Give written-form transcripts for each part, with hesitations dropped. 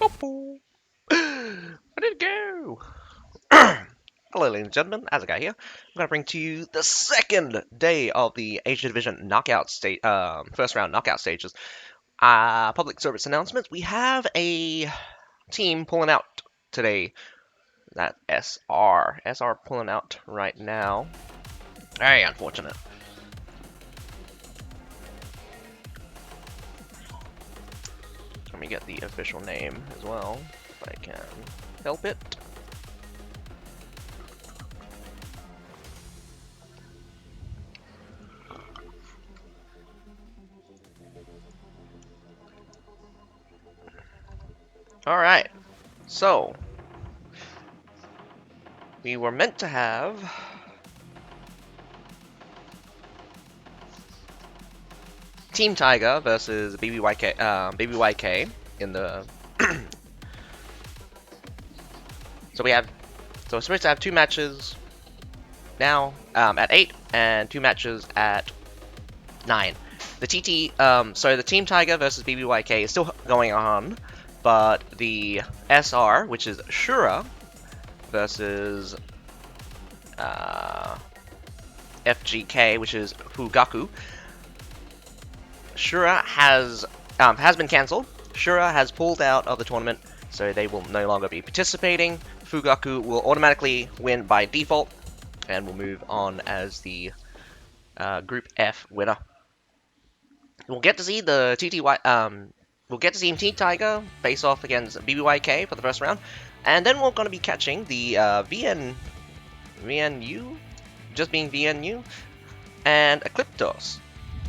Where did it go? Hello, ladies and gentlemen. Azagai here. I'm going to bring to you the second day of the Asia Division knockout stage, first round knockout stages. Public service announcements. We have a team pulling out today. That SR. SR pulling out right now. Very unfortunate. Let me get the official name as well, if I can help it. Alright, so we were meant to have Team Tiger versus BBYK in the so we're supposed to have two matches now at 8 and two matches at 9. So the Team Tiger versus BBYK is still going on, but the SR, which is Shura versus FGK, which is Fugaku, Shura has been cancelled. Shura has pulled out of the tournament, so they will no longer be participating. Fugaku will automatically win by default, and will move on as the Group F winner. We'll get to see the we'll get to see Team Tiger face off against BBYK for the first round, and then we're going to be catching the VNU, just being VNU, and Calyptos.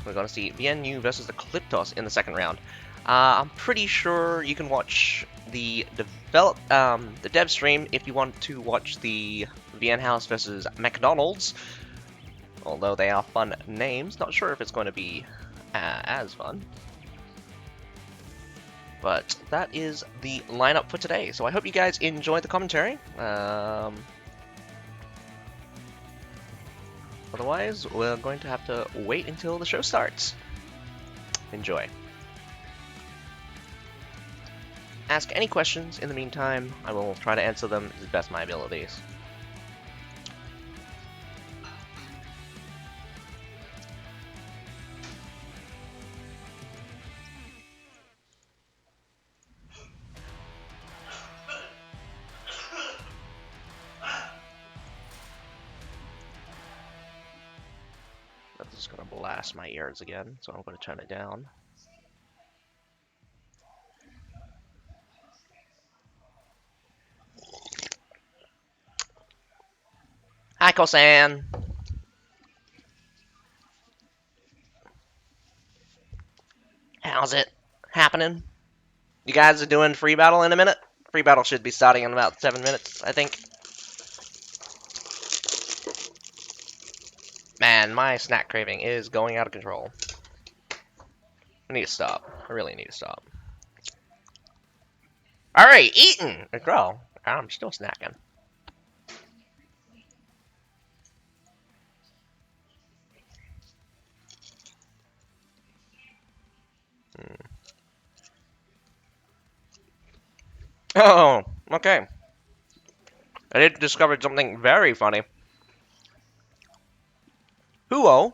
We're going to see VNU versus the Calyptos in the second round. I'm pretty sure you can watch the dev stream if you want to watch the VN House versus McDonald's. Although they are fun names, not sure if it's going to be as fun. But that is the lineup for today. So I hope you guys enjoyed the commentary. Otherwise, we're going to have to wait until the show starts. Enjoy. Ask any questions in the meantime. I will try to answer them as best my abilities. This is going to blast my ears again, so I'm going to turn it down. Hi, Kosan! How's it happening? You guys are doing free battle in a minute? Free battle should be starting in about 7 minutes, I think. Man, my snack craving is going out of control. I need to stop. I really need to stop. Alright, eating! Girl, I'm still snacking. Oh, okay. I did discover something very funny. Huo,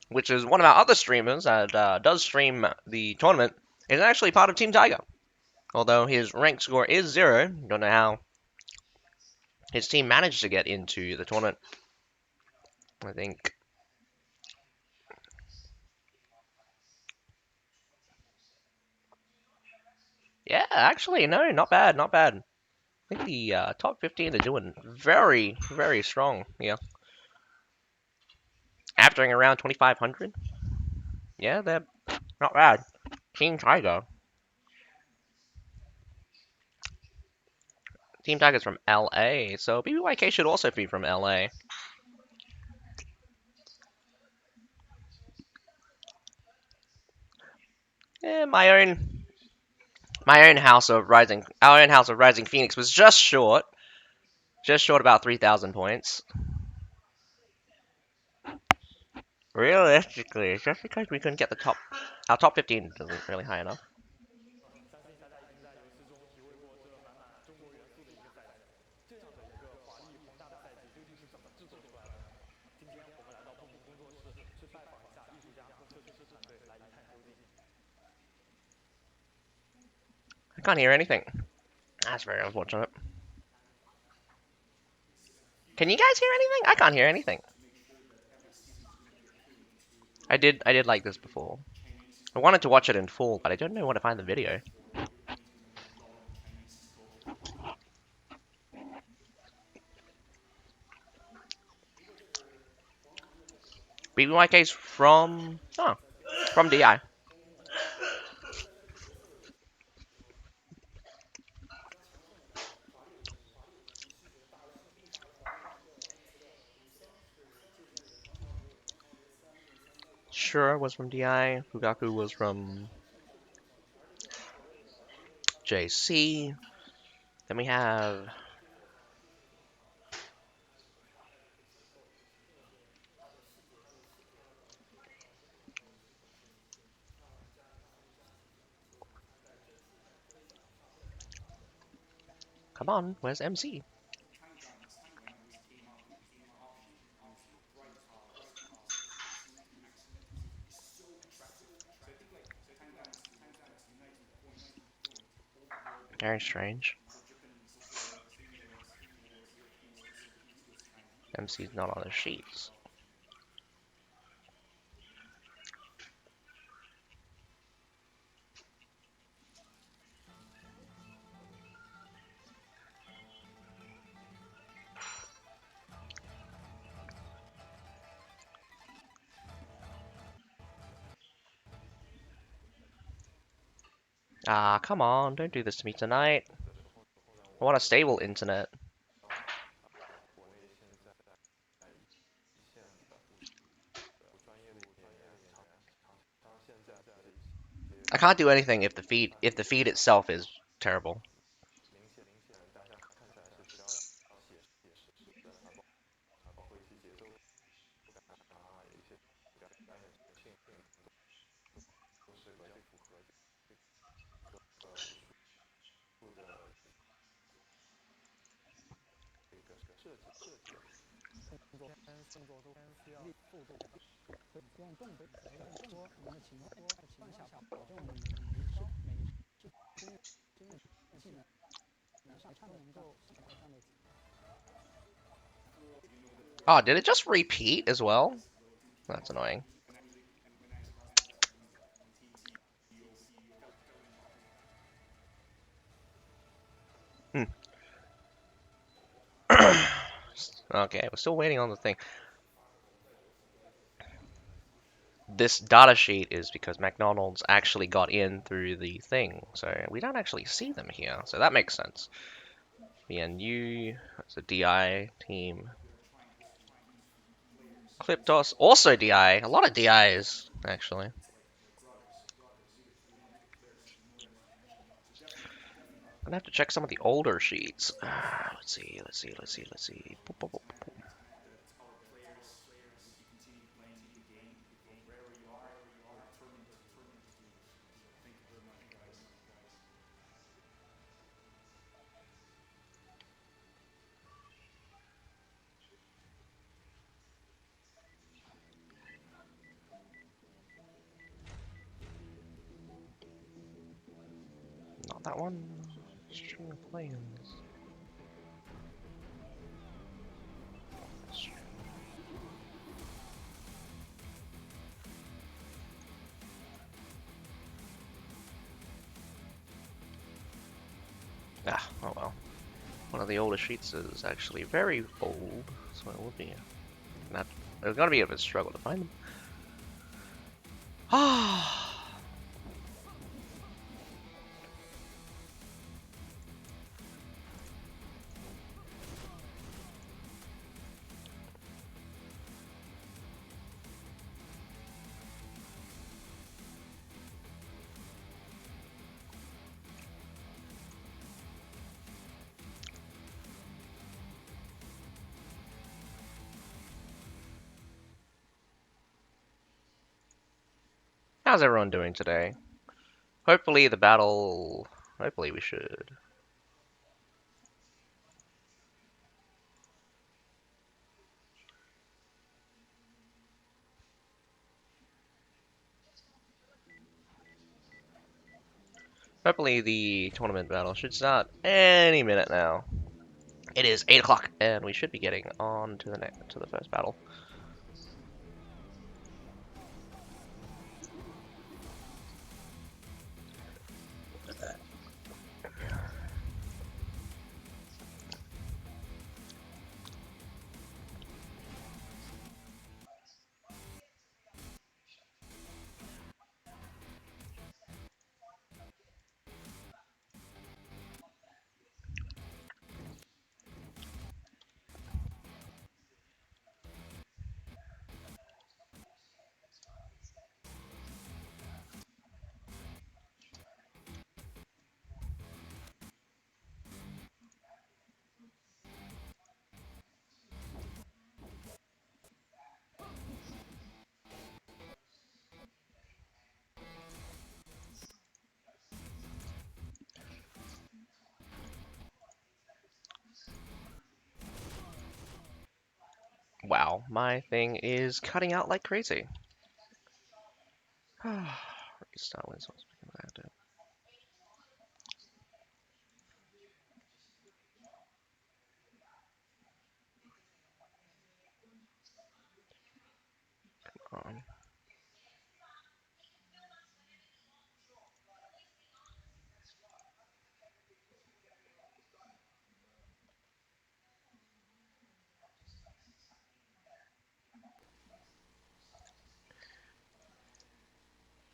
which is one of our other streamers that does stream the tournament, is actually part of Team Tiger. Although his rank score is 0, don't know how his team managed to get into the tournament. I think. Yeah, actually, no, not bad, not bad. I think the top 15 are doing very, very strong. Yeah. Averaging around 2,500. Yeah, they're not bad. Team Tiger. Team Tiger's from LA, so BBYK should also be from LA. Yeah, our own House of Rising Phoenix was just short about 3,000 points. Realistically, just because we couldn't get our top 15 isn't really high enough. Can't hear anything. That's very unfortunate. Can you guys hear anything? I can't hear anything. I did like this before. I wanted to watch it in full, but I don't know where to find the video. BBYK's from DI. Shura was from DI. Fugaku was from JC. Then we have come on, where's MC? Very strange. MC's not on the sheets. Ah, come on, don't do this to me tonight. I want a stable internet. I can't do anything if the feed itself is terrible. Oh, did it just repeat as well? That's annoying. Hmm. Okay, we're still waiting on the thing. This data sheet is because McDonald's actually got in through the thing, so we don't actually see them here, so that makes sense. BNU, that's a DI team. Calyptos, also DI. A lot of DIs, actually. I'm gonna have to check some of the older sheets. Let's see. Boop, boop, boop, boop. Not that one. String of planes. Ah, oh well. One of the older sheets is actually very old, so it will be. It's gonna be a bit of a struggle to find them. Ah. How's everyone doing today? Hopefully the battle. Hopefully we should. Hopefully the tournament battle should start any minute now. It is 8 o'clock, and we should be getting on to the first battle. Wow, my thing is cutting out like crazy. Restart when someone's picking that up. Come on.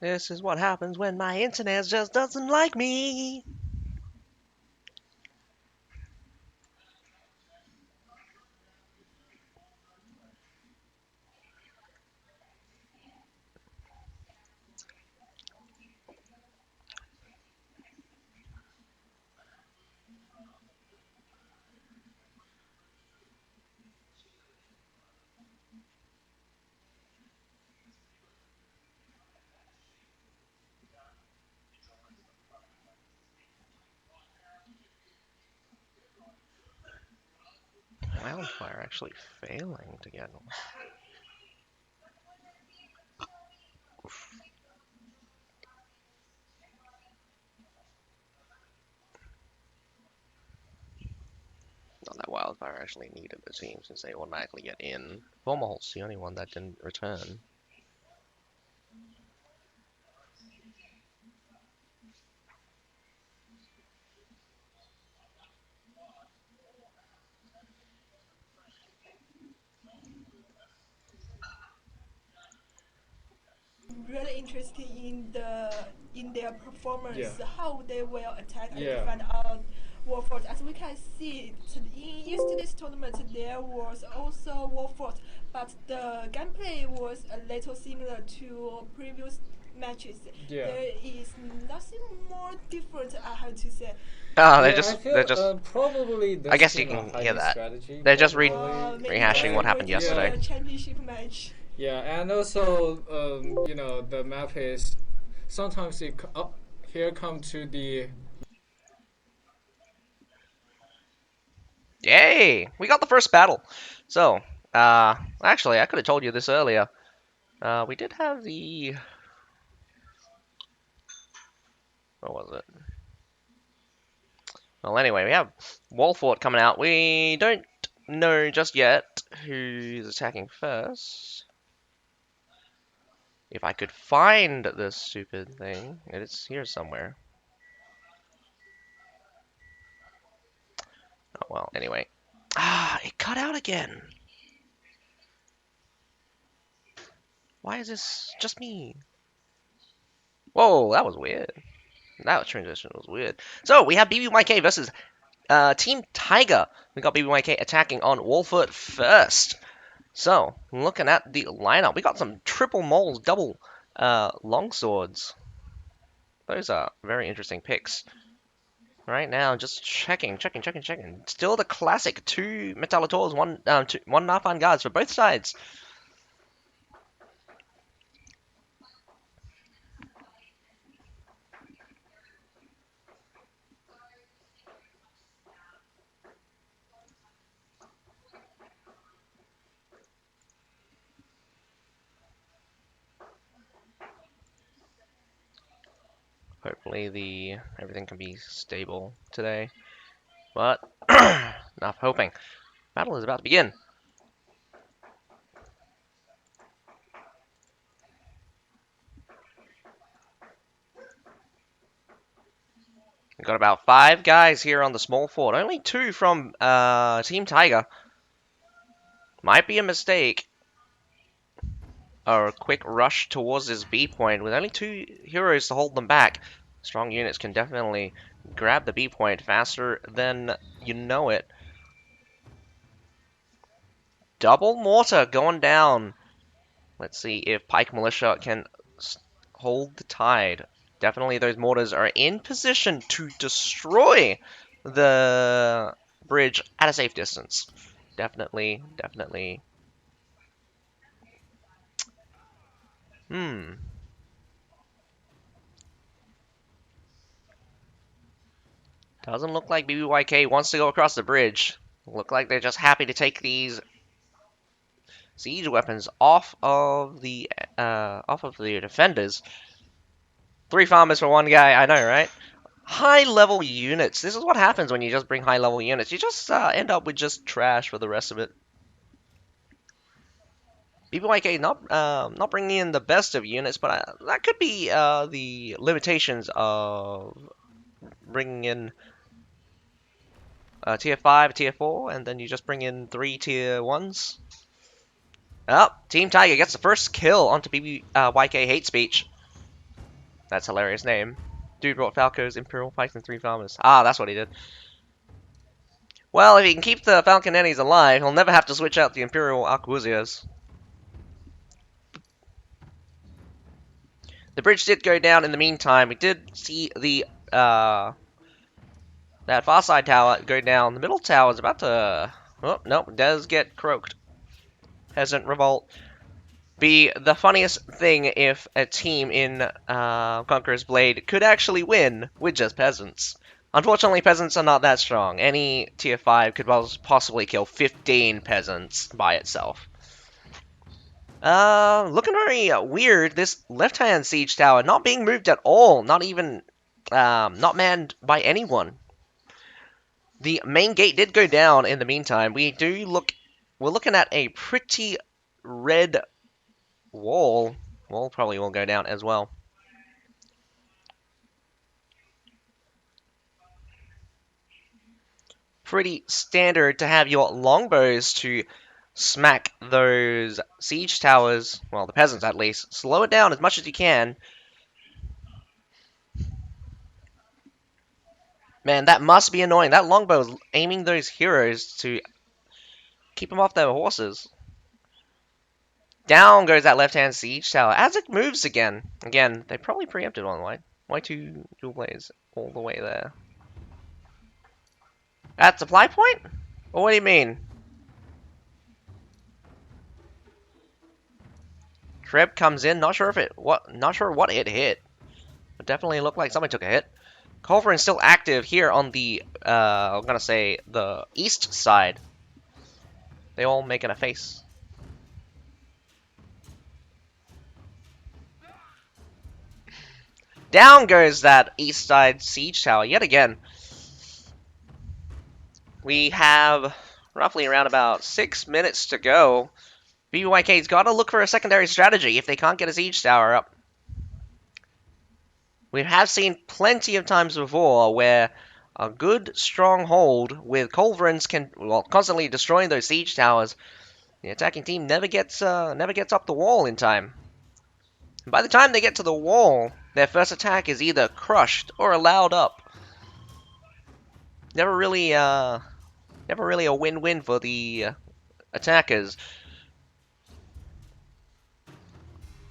This is what happens when my internet just doesn't like me. Wildfire actually failing to get one. Not that Wildfire actually needed the team since they automatically get in. Formal's the only one that didn't return. Really interested in their performance, Yeah. how they will attack and Yeah. defend our Warforged. As we can see, in yesterday's tournament there was also Warforged, but the gameplay was a little similar to previous matches. Yeah. There is nothing more different, I have to say. Oh, Yeah, I they're feel just. probably I this guess you team are can hear hiding that. strategy, They're just probably. Maybe rehashing they're what happened waiting for yesterday. the championship match. Yeah, and also, the map is sometimes here come to the. Yay! We got the first battle. So, actually, I could have told you this earlier. We did have the. What was it? Well, anyway, we have Walfort coming out. We don't know just yet who's attacking first. If I could find this stupid thing, it's here somewhere. Oh, well, anyway. It cut out again. Why is this just me? Whoa, that was weird. That transition was weird. So, we have BBYK versus Team Tiger. We got BBYK attacking on Walfort first. So, looking at the lineup, we got some triple moles, double longswords. Those are very interesting picks. Right now, just checking. Still the classic two Metallators, one Narfan guards for both sides. Hopefully everything can be stable today. But enough hoping. Battle is about to begin. We've got about 5 guys here on the small fort. Only 2 from Team Tiger. Might be a mistake. Or a quick rush towards this B point with only 2 heroes to hold them back. Strong units can definitely grab the B point faster than you know it. Double mortar going down. Let's see if Pike Militia can hold the tide. Definitely those mortars are in position to destroy the bridge at a safe distance. Definitely. Doesn't look like BBYK wants to go across the bridge. Look like they're just happy to take these siege weapons off of the defenders. 3 farmers for 1 guy, I know, right? High-level units. This is what happens when you just bring high-level units. You just end up with just trash for the rest of it. BBYK not bringing in the best of units, but that could be the limitations of bringing in tier 5, tier 4, and then you just bring in 3 tier 1s. Oh, Team Tiger gets the first kill onto BBYK Hate Speech. That's a hilarious name. Dude brought Falcos, Imperial Pikes, and 3 farmers. Ah, that's what he did. Well, if he can keep the Falconettis alive, he'll never have to switch out the Imperial Arquebusiers. The bridge did go down in the meantime. We did see the that far side tower go down. The middle tower is about to... Oh, no, it does get croaked. Peasant Revolt. Be the funniest thing if a team in Conqueror's Blade could actually win with just peasants. Unfortunately, peasants are not that strong. Any tier 5 could possibly kill 15 peasants by itself. Looking very weird. This left-hand siege tower not being moved at all. Not even, not manned by anyone. The main gate did go down in the meantime. We're looking at a pretty red wall. Wall probably will go down as well. Pretty standard to have your longbows to smack those siege towers, well, the peasants at least. Slow it down as much as you can. Man, that must be annoying. That longbow is aiming those heroes to keep them off their horses. Down goes that left-hand siege tower as it moves again. Again, they probably preempted on white. Why 2 dual blades all the way there? At supply point? Or what do you mean? Treb comes in, not sure what it hit. But definitely looked like somebody took a hit. Culverin's still active here on the I'm gonna say the east side. They all making a face. Down goes that east side siege tower yet again. We have roughly around about 6 minutes to go. BBYK's got to look for a secondary strategy if they can't get a siege tower up. We have seen plenty of times before where a good stronghold with culverins can, well, constantly destroying those siege towers. The attacking team never gets up the wall in time. And by the time they get to the wall, their first attack is either crushed or allowed up. Never really a win-win for the attackers.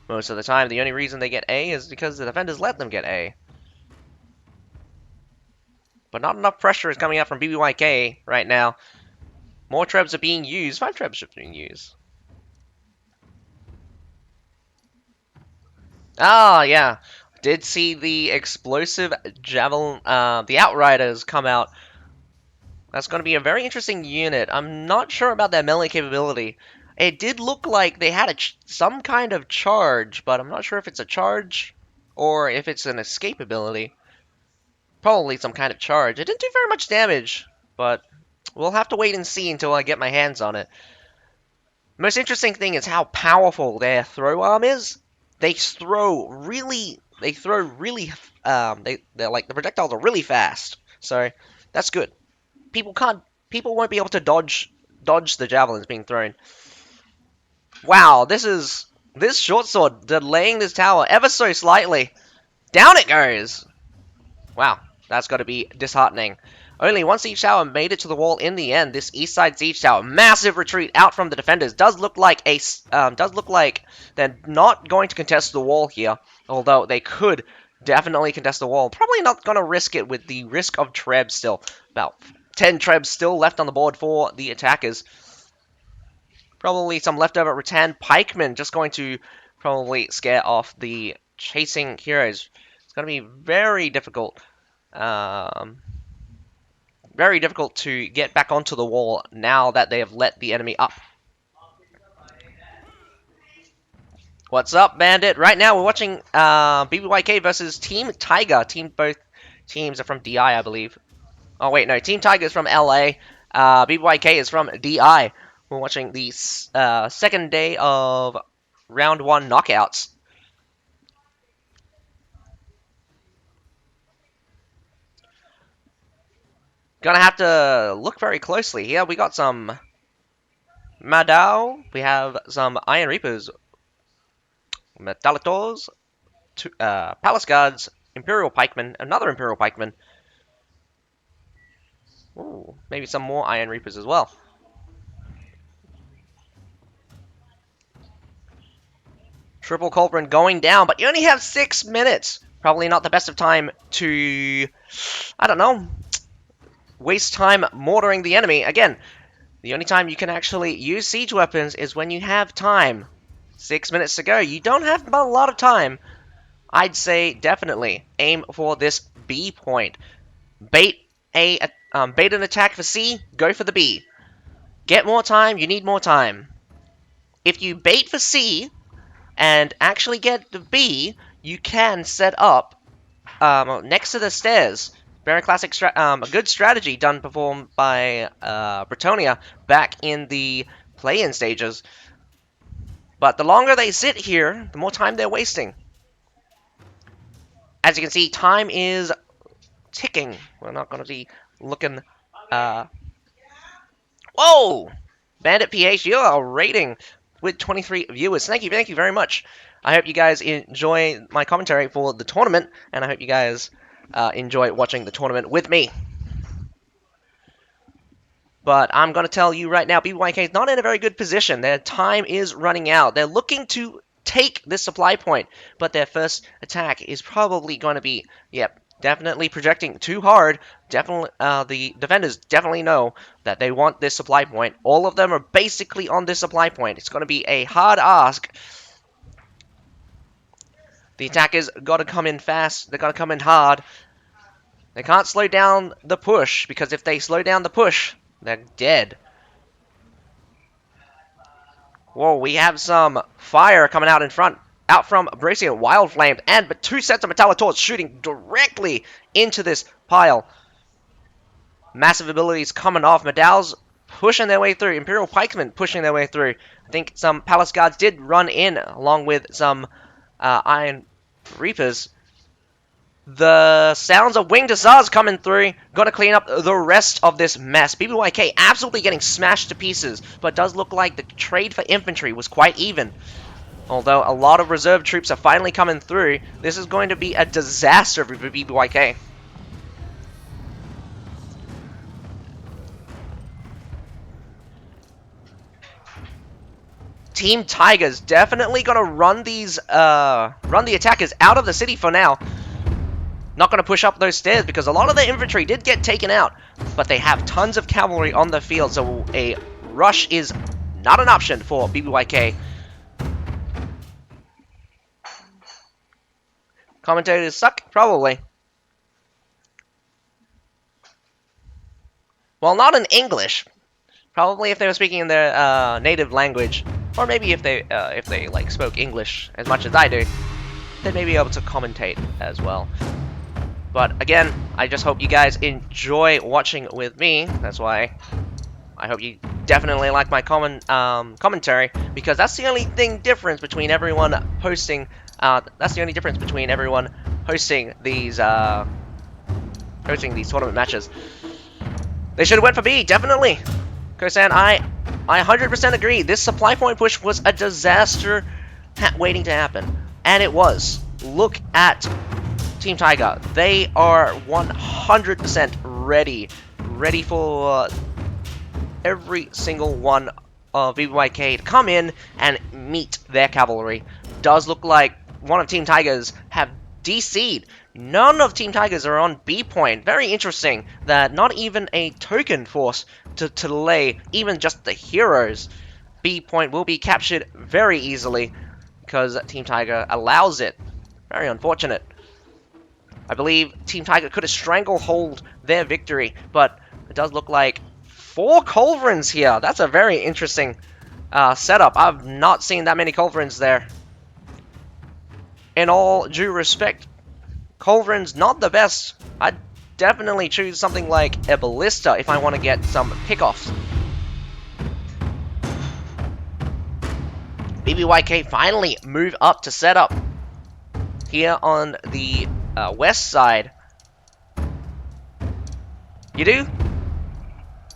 Most of the time, the only reason they get A is because the defenders let them get A. But not enough pressure is coming out from BBYK right now. More trebs are being used. 5 trebs are being used. Ah, yeah. Did see the explosive javelin, the Outriders come out. That's going to be a very interesting unit. I'm not sure about their melee capability. It did look like they had some kind of charge, but I'm not sure if it's a charge or if it's an escape ability, probably some kind of charge. It didn't do very much damage, but we'll have to wait and see until I get my hands on it. Most interesting thing is how powerful their throw arm is. They throw really, they're like, the projectiles are really fast. So that's good. People won't be able to dodge the javelins being thrown. Wow, this short sword delaying this tower ever so slightly. Down it goes. Wow, that's got to be disheartening. Only one siege tower made it to the wall in the end. This east side siege tower, massive retreat out from the defenders. Does look like they're not going to contest the wall here, although they could definitely contest the wall. Probably not going to risk it with the risk of trebs still. About 10 trebs still left on the board for the attackers. Probably some leftover rattan pikemen just going to probably scare off the chasing heroes. It's going to be very difficult. Very difficult to get back onto the wall now that they have let the enemy up. What's up, Bandit? Right now we're watching BBYK versus Team Tiger. Both teams are from DI, I believe. Oh wait, no. Team Tiger is from LA. BBYK is from DI. We're watching the second day of round 1 knockouts. Gonna have to look very closely here. We got some Madao. We have some Iron Reapers. Calyptos. Palace Guards. Imperial Pikemen. Another Imperial Pikeman. Ooh, maybe some more Iron Reapers as well. Triple Culverin going down, but you only have 6 minutes. Probably not the best of time to, I don't know, waste time mortaring the enemy. Again, the only time you can actually use siege weapons is when you have time. 6 minutes to go. You don't have a lot of time. I'd say definitely aim for this B point. Bait an attack for C, go for the B. Get more time, you need more time. If you bait for C and actually get the B, you can set up next to the stairs. Very classic, a good strategy performed by Britannia back in the play-in stages. But the longer they sit here, the more time they're wasting. As you can see, time is ticking. We're not going to be looking... Whoa! Bandit PH, you are rating with 23 viewers. Thank you very much. I hope you guys enjoy my commentary for the tournament, and I hope you guys enjoy watching the tournament with me. But I'm going to tell you right now, BBYK is not in a very good position. Their time is running out. They're looking to take this supply point, but their first attack is probably going to be, definitely projecting too hard. Definitely, the defenders definitely know that they want this supply point. All of them are basically on this supply point. It's going to be a hard ask. The attackers got to come in fast. They've got to come in hard. They can't slow down the push, because if they slow down the push, they're dead. Whoa, we have some fire coming out in front. Out from Bracia, Wild Flame, but 2 sets of Metallitorts shooting directly into this pile. Massive abilities coming off. Medao's pushing their way through. Imperial Pikemen pushing their way through. I think some Palace Guards did run in, along with some Iron Reapers. The sounds of Winged Hussars coming through. Gonna clean up the rest of this mess. BBYK absolutely getting smashed to pieces, but does look like the trade for infantry was quite even. Although a lot of reserve troops are finally coming through, this is going to be a disaster for BBYK. Team Tiger's definitely going to run the attackers out of the city for now. Not going to push up those stairs because a lot of the infantry did get taken out, but they have tons of cavalry on the field, so a rush is not an option for BBYK. Commentators suck? Probably. Well, not in English. Probably if they were speaking in their native language, or maybe if they like spoke English as much as I do. they may be able to commentate as well. But again, I just hope you guys enjoy watching with me. That's why I hope you definitely like my commentary, because that's the only difference between everyone hosting. That's the only difference between everyone hosting these tournament matches. They should have went for B, definitely. Kosan, I 100% agree. This supply point push was a disaster waiting to happen, and it was. Look at Team Tiger. They are 100% ready for every single one of BBYK to come in and meet their cavalry. Does look like one of Team Tiger's have DC'd. None of Team Tigers are on B point. Very interesting that not even a token force to delay even just the heroes. B point will be captured very easily because Team Tiger allows it. Very unfortunate. I believe Team Tiger could have stranglehold their victory, but it does look like 4 Culverins here. That's a very interesting setup. I've not seen that many Culverins there. In all due respect, Culverin's not the best. I'd definitely choose something like a Ballista if I want to get some pickoffs. BBYK finally move up to setup here on the west side. You do?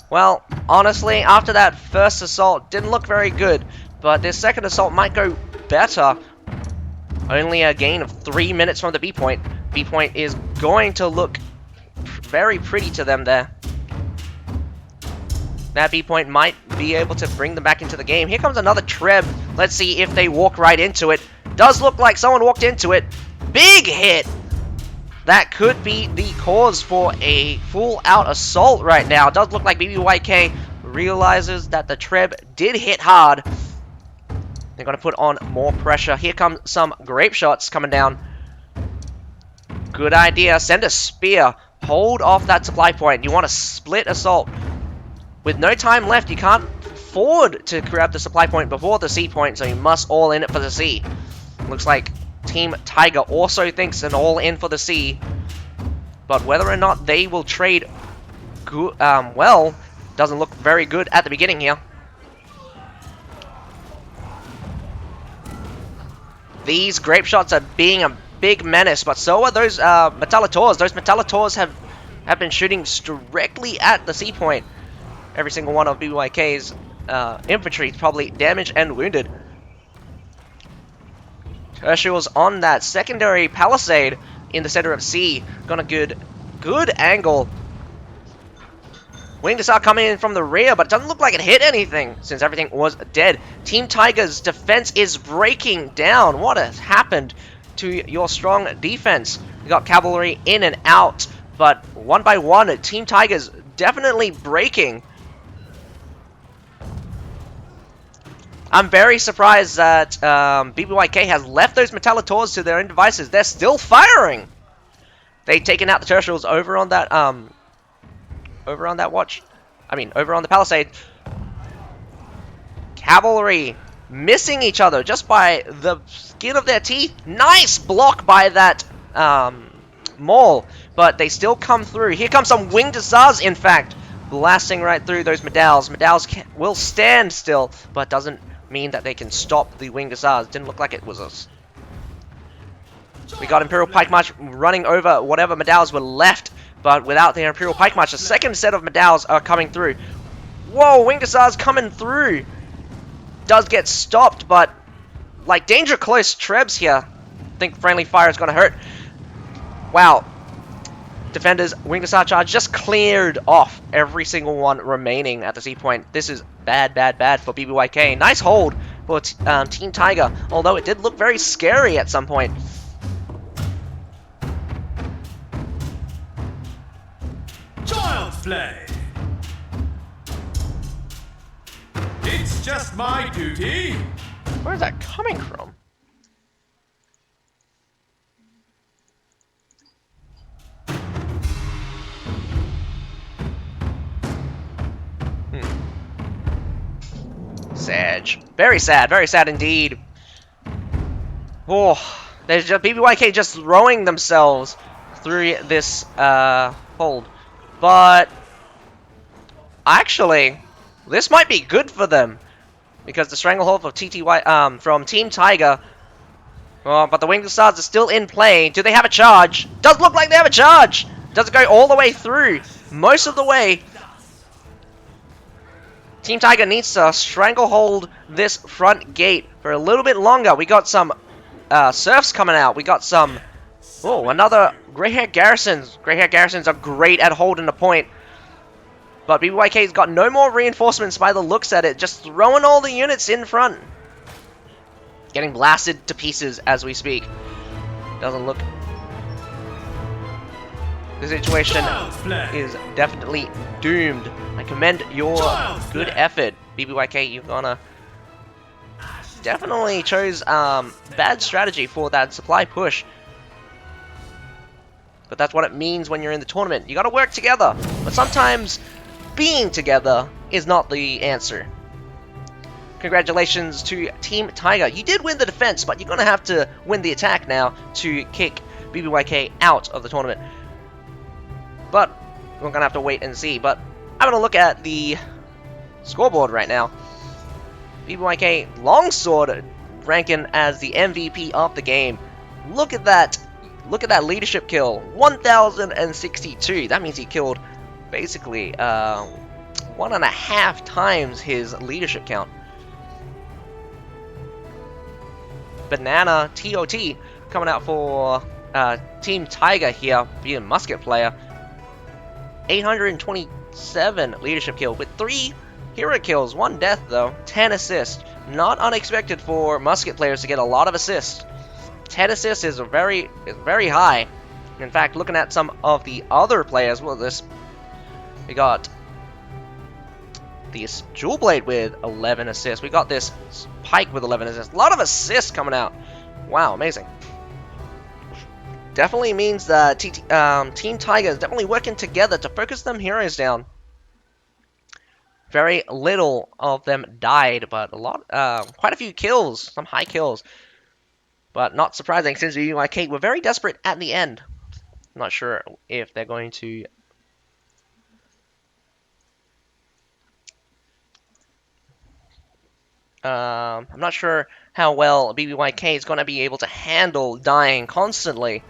Well, honestly, after that first assault, didn't look very good, but this second assault might go better. Only a gain of 3 minutes from the B point. B point is going to look very pretty to them there. That B point might be able to bring them back into the game. Here comes another Treb. Let's see if they walk right into it. Does look like someone walked into it. Big hit! That could be the cause for a full-out assault right now. Does look like BBYK realizes that the Treb did hit hard. They're going to put on more pressure. Here come some grape shots coming down. Good idea. Send a spear. Hold off that supply point. You want to split assault. With no time left, you can't afford to grab the supply point before the C point, so you must all in it for the C. Looks like Team Tiger also thinks an all in for the C. But whether or not they will trade well, doesn't look very good at the beginning here. These grape shots are being a big menace, but so are those Metallators. Those Metallators have been shooting directly at the C point. Every single one of BYK's infantry is probably damaged and wounded. Tertials on that secondary palisade in the center of C. Got a good angle. Winged Assault coming in from the rear, but it doesn't look like it hit anything since everything was dead. Team Tiger's defense is breaking down. What has happened to your strong defense? You got cavalry in and out, but one by one, Team Tiger's definitely breaking. I'm very surprised that BBYK has left those Metallators to their own devices. They're still firing. They've taken out the Tertials over on that over on the palisade. Cavalry missing each other just by the skin of their teeth. Nice block by that Maul, but they still come through. Here comes some Winged Hussars, in fact, blasting right through those Medals. Medals will stand still, but doesn't mean that they can stop the Winged Hussars. Didn't look like it was us. We got Imperial Pike March running over whatever Medals were left, but without the Imperial Pike March, the second set of Medals are coming through. Whoa, Winged Hussars coming through. Does get stopped, but like danger close Trebs here. I think friendly fire is going to hurt. Wow. Defenders, Winged Hussar charge just cleared off every single one remaining at the C point. This is bad, bad, bad for BBYK. Nice hold for Team Tiger, although it did look very scary at some point. Child's play. It's just my duty. Where is that coming from? Sad. Very sad indeed. Oh, There's just BBYK just throwing themselves through this hold. But actually, this might be good for them because the stranglehold of TTY from Team Tiger. But the Winged Stars are still in play. Do they have a charge? Does look like they have a charge. Does it go all the way through? Most of the way. Team Tiger needs to stranglehold this front gate for a little bit longer. We got some Surfs coming out. We got some... Oh, another Grey-Hair Garrisons. Grey-Hair Garrisons are great at holding the point. But BBYK's got no more reinforcements by the looks at it. Just throwing all the units in front. Getting blasted to pieces as we speak. Doesn't look... The situation is definitely doomed. I commend your good effort, BBYK. You're gonna... Definitely chose bad strategy for that supply push. But that's what it means when you're in the tournament. You gotta work together. But sometimes being together is not the answer. Congratulations to Team Tiger. You did win the defense, but you're gonna have to win the attack now to kick BBYK out of the tournament. But we're gonna have to wait and see. But I'm gonna look at the scoreboard right now. BBYK Longsword ranking as the MVP of the game. Look at that. Look at that leadership kill. 1,062. That means he killed basically 1.5 times his leadership count. Banana TOT coming out for Team Tiger here, being a musket player. 827 leadership kill with 3 hero kills, 1 death though, 10 assists. Not unexpected for musket players to get a lot of assists. 10 assists is very high. In fact, looking at some of the other players, well, we got this Jewel Blade with 11 assists. We got this Pike with 11 assists. A lot of assists coming out. Wow, amazing. Definitely means that Team Tiger is definitely working together to focus them heroes down. Very little of them died, but a lot, quite a few kills, some high kills. But not surprising since BBYK were very desperate at the end. Not sure if they're going to... I'm not sure how well BBYK is going to be able to handle dying constantly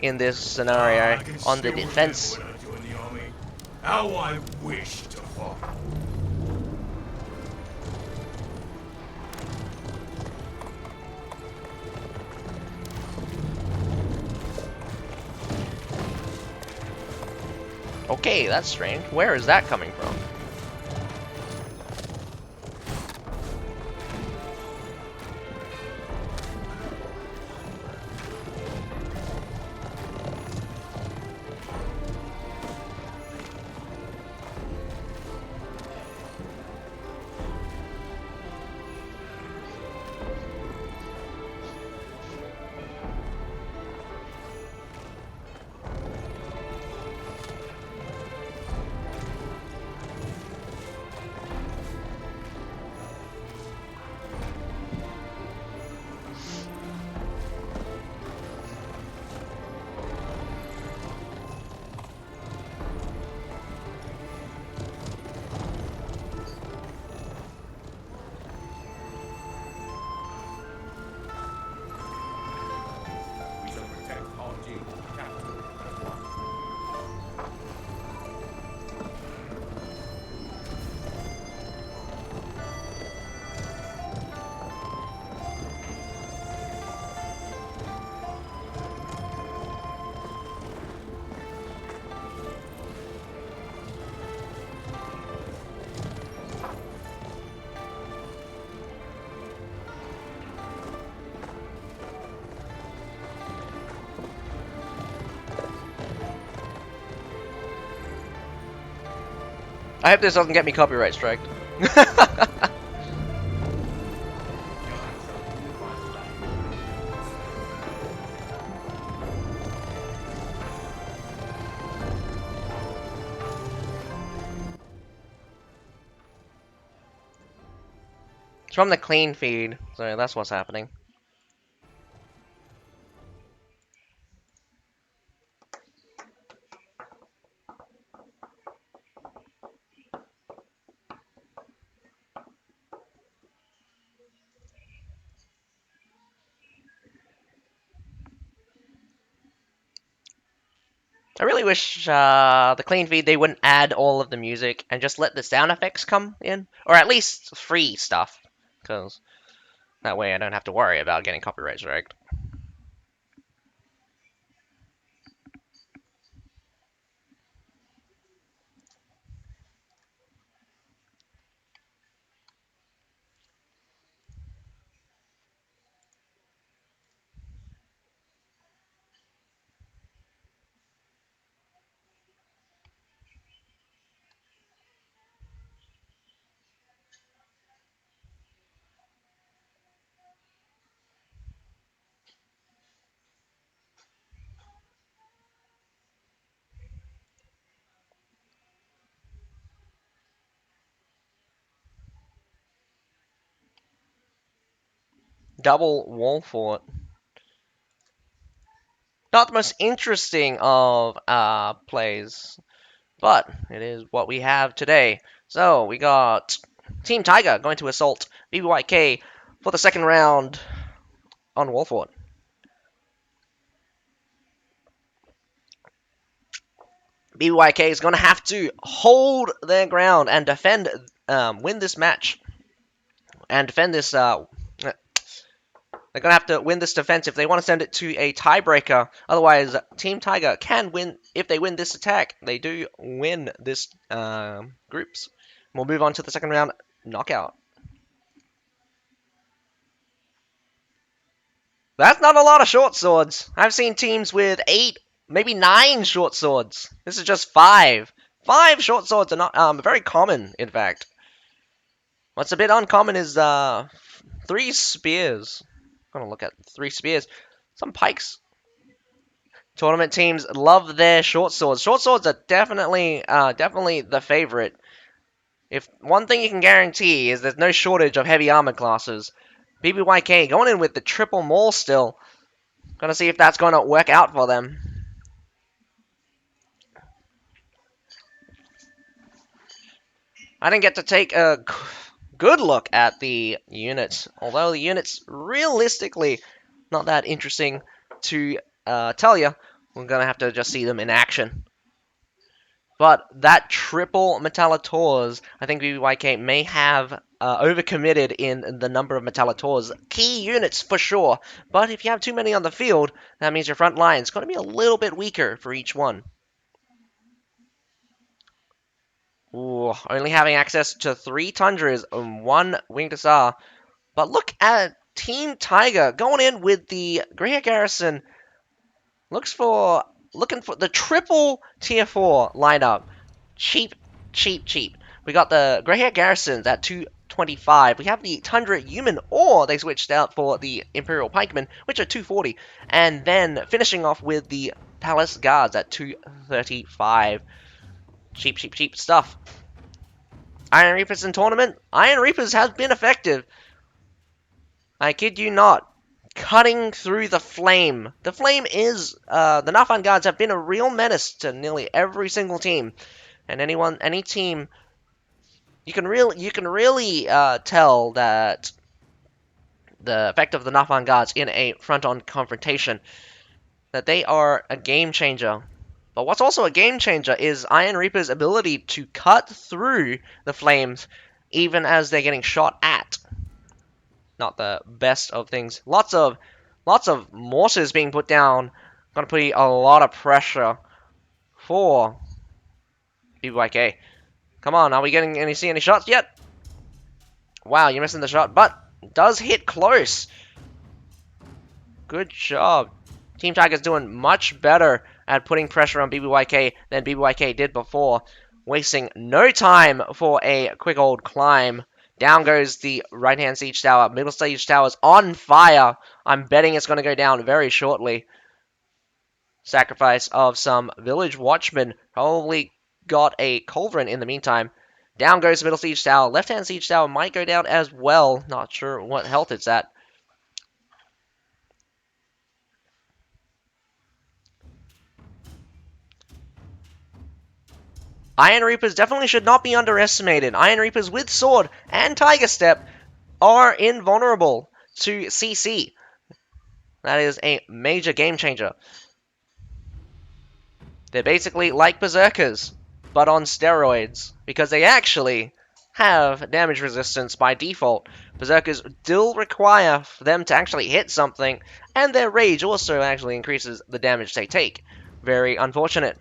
in this scenario on the defense. How I wish to fall. Okay, that's strange. Where is that coming from? I hope this doesn't get me copyright striked. It's from the clean feed, so that's what's happening. I really wish the clean feed they wouldn't add all of the music and just let the sound effects come in, or at least free stuff, because that way I don't have to worry about getting copyright striked. Double wall fort. Not the most interesting of plays, but it is what we have today. So we got Team Tiger going to assault BBYK for the second round on wall fort. BBYK is going to have to hold their ground and defend, win this match, and defend this. They're going to have to win this defense if they want to send it to a tiebreaker. Otherwise, Team Tiger can win. If they win this attack, they do win this groups. We'll move on to the second round knockout. That's not a lot of short swords. I've seen teams with 8, maybe 9 short swords. This is just 5. 5 short swords are not very common, in fact. What's a bit uncommon is 3 spears. I'm gonna look at 3 spears. Some pikes. Tournament teams love their short swords. Short swords are definitely the favorite. If one thing you can guarantee is there's no shortage of heavy armor classes. BBYK going in with the triple maul still. Gonna see if that's gonna work out for them. I didn't get to take a good look at the units, although the units realistically not that interesting to tell you. We're gonna have to just see them in action. But that triple Metallators, I think BBYK may have overcommitted in the number of Metallators. Key units for sure, but if you have too many on the field, that means your front line is going to be a little bit weaker for each one. Ooh, only having access to 3 Tundras and 1 Winged Hussar. But look at Team Tiger going in with the Greer Garrison. Looking for the triple tier 4 lineup. Cheap, cheap, cheap. We got the Grey Hair Garrisons at 225. We have the Tundra Human, or they switched out for the Imperial Pikemen, which are 240. And then finishing off with the Palace Guards at 235. Cheap, cheap, cheap stuff. Iron Reapers in tournament. Iron Reapers has been effective. I kid you not. Cutting through the flame. The flame is, the Nafan Guards have been a real menace to nearly every single team. And any team, you can really tell that the effect of the Nafan Guards in a front-on confrontation, that they are a game changer. But what's also a game changer is Iron Reaper's ability to cut through the flames, even as they're getting shot at. Not the best of things. Lots of mortars being put down. Gonna put a lot of pressure for BYK. Come on, are we getting see any shots yet? Wow, you're missing the shot, but does hit close. Good job. Team Tiger's doing much better at putting pressure on BBYK than BBYK did before. Wasting no time for a quick old climb. Down goes the right-hand siege tower. Middle siege tower's on fire. I'm betting it's going to go down very shortly. Sacrifice of some village watchmen. Probably got a culverin in the meantime. Down goes the middle siege tower. Left-hand siege tower might go down as well. Not sure what health it's at. Iron Reapers definitely should not be underestimated. Iron Reapers with sword and Tiger Step are invulnerable to CC. That is a major game changer. They're basically like Berserkers, but on steroids, because they actually have damage resistance by default. Berserkers still require them to actually hit something, and their rage also actually increases the damage they take. Very unfortunate.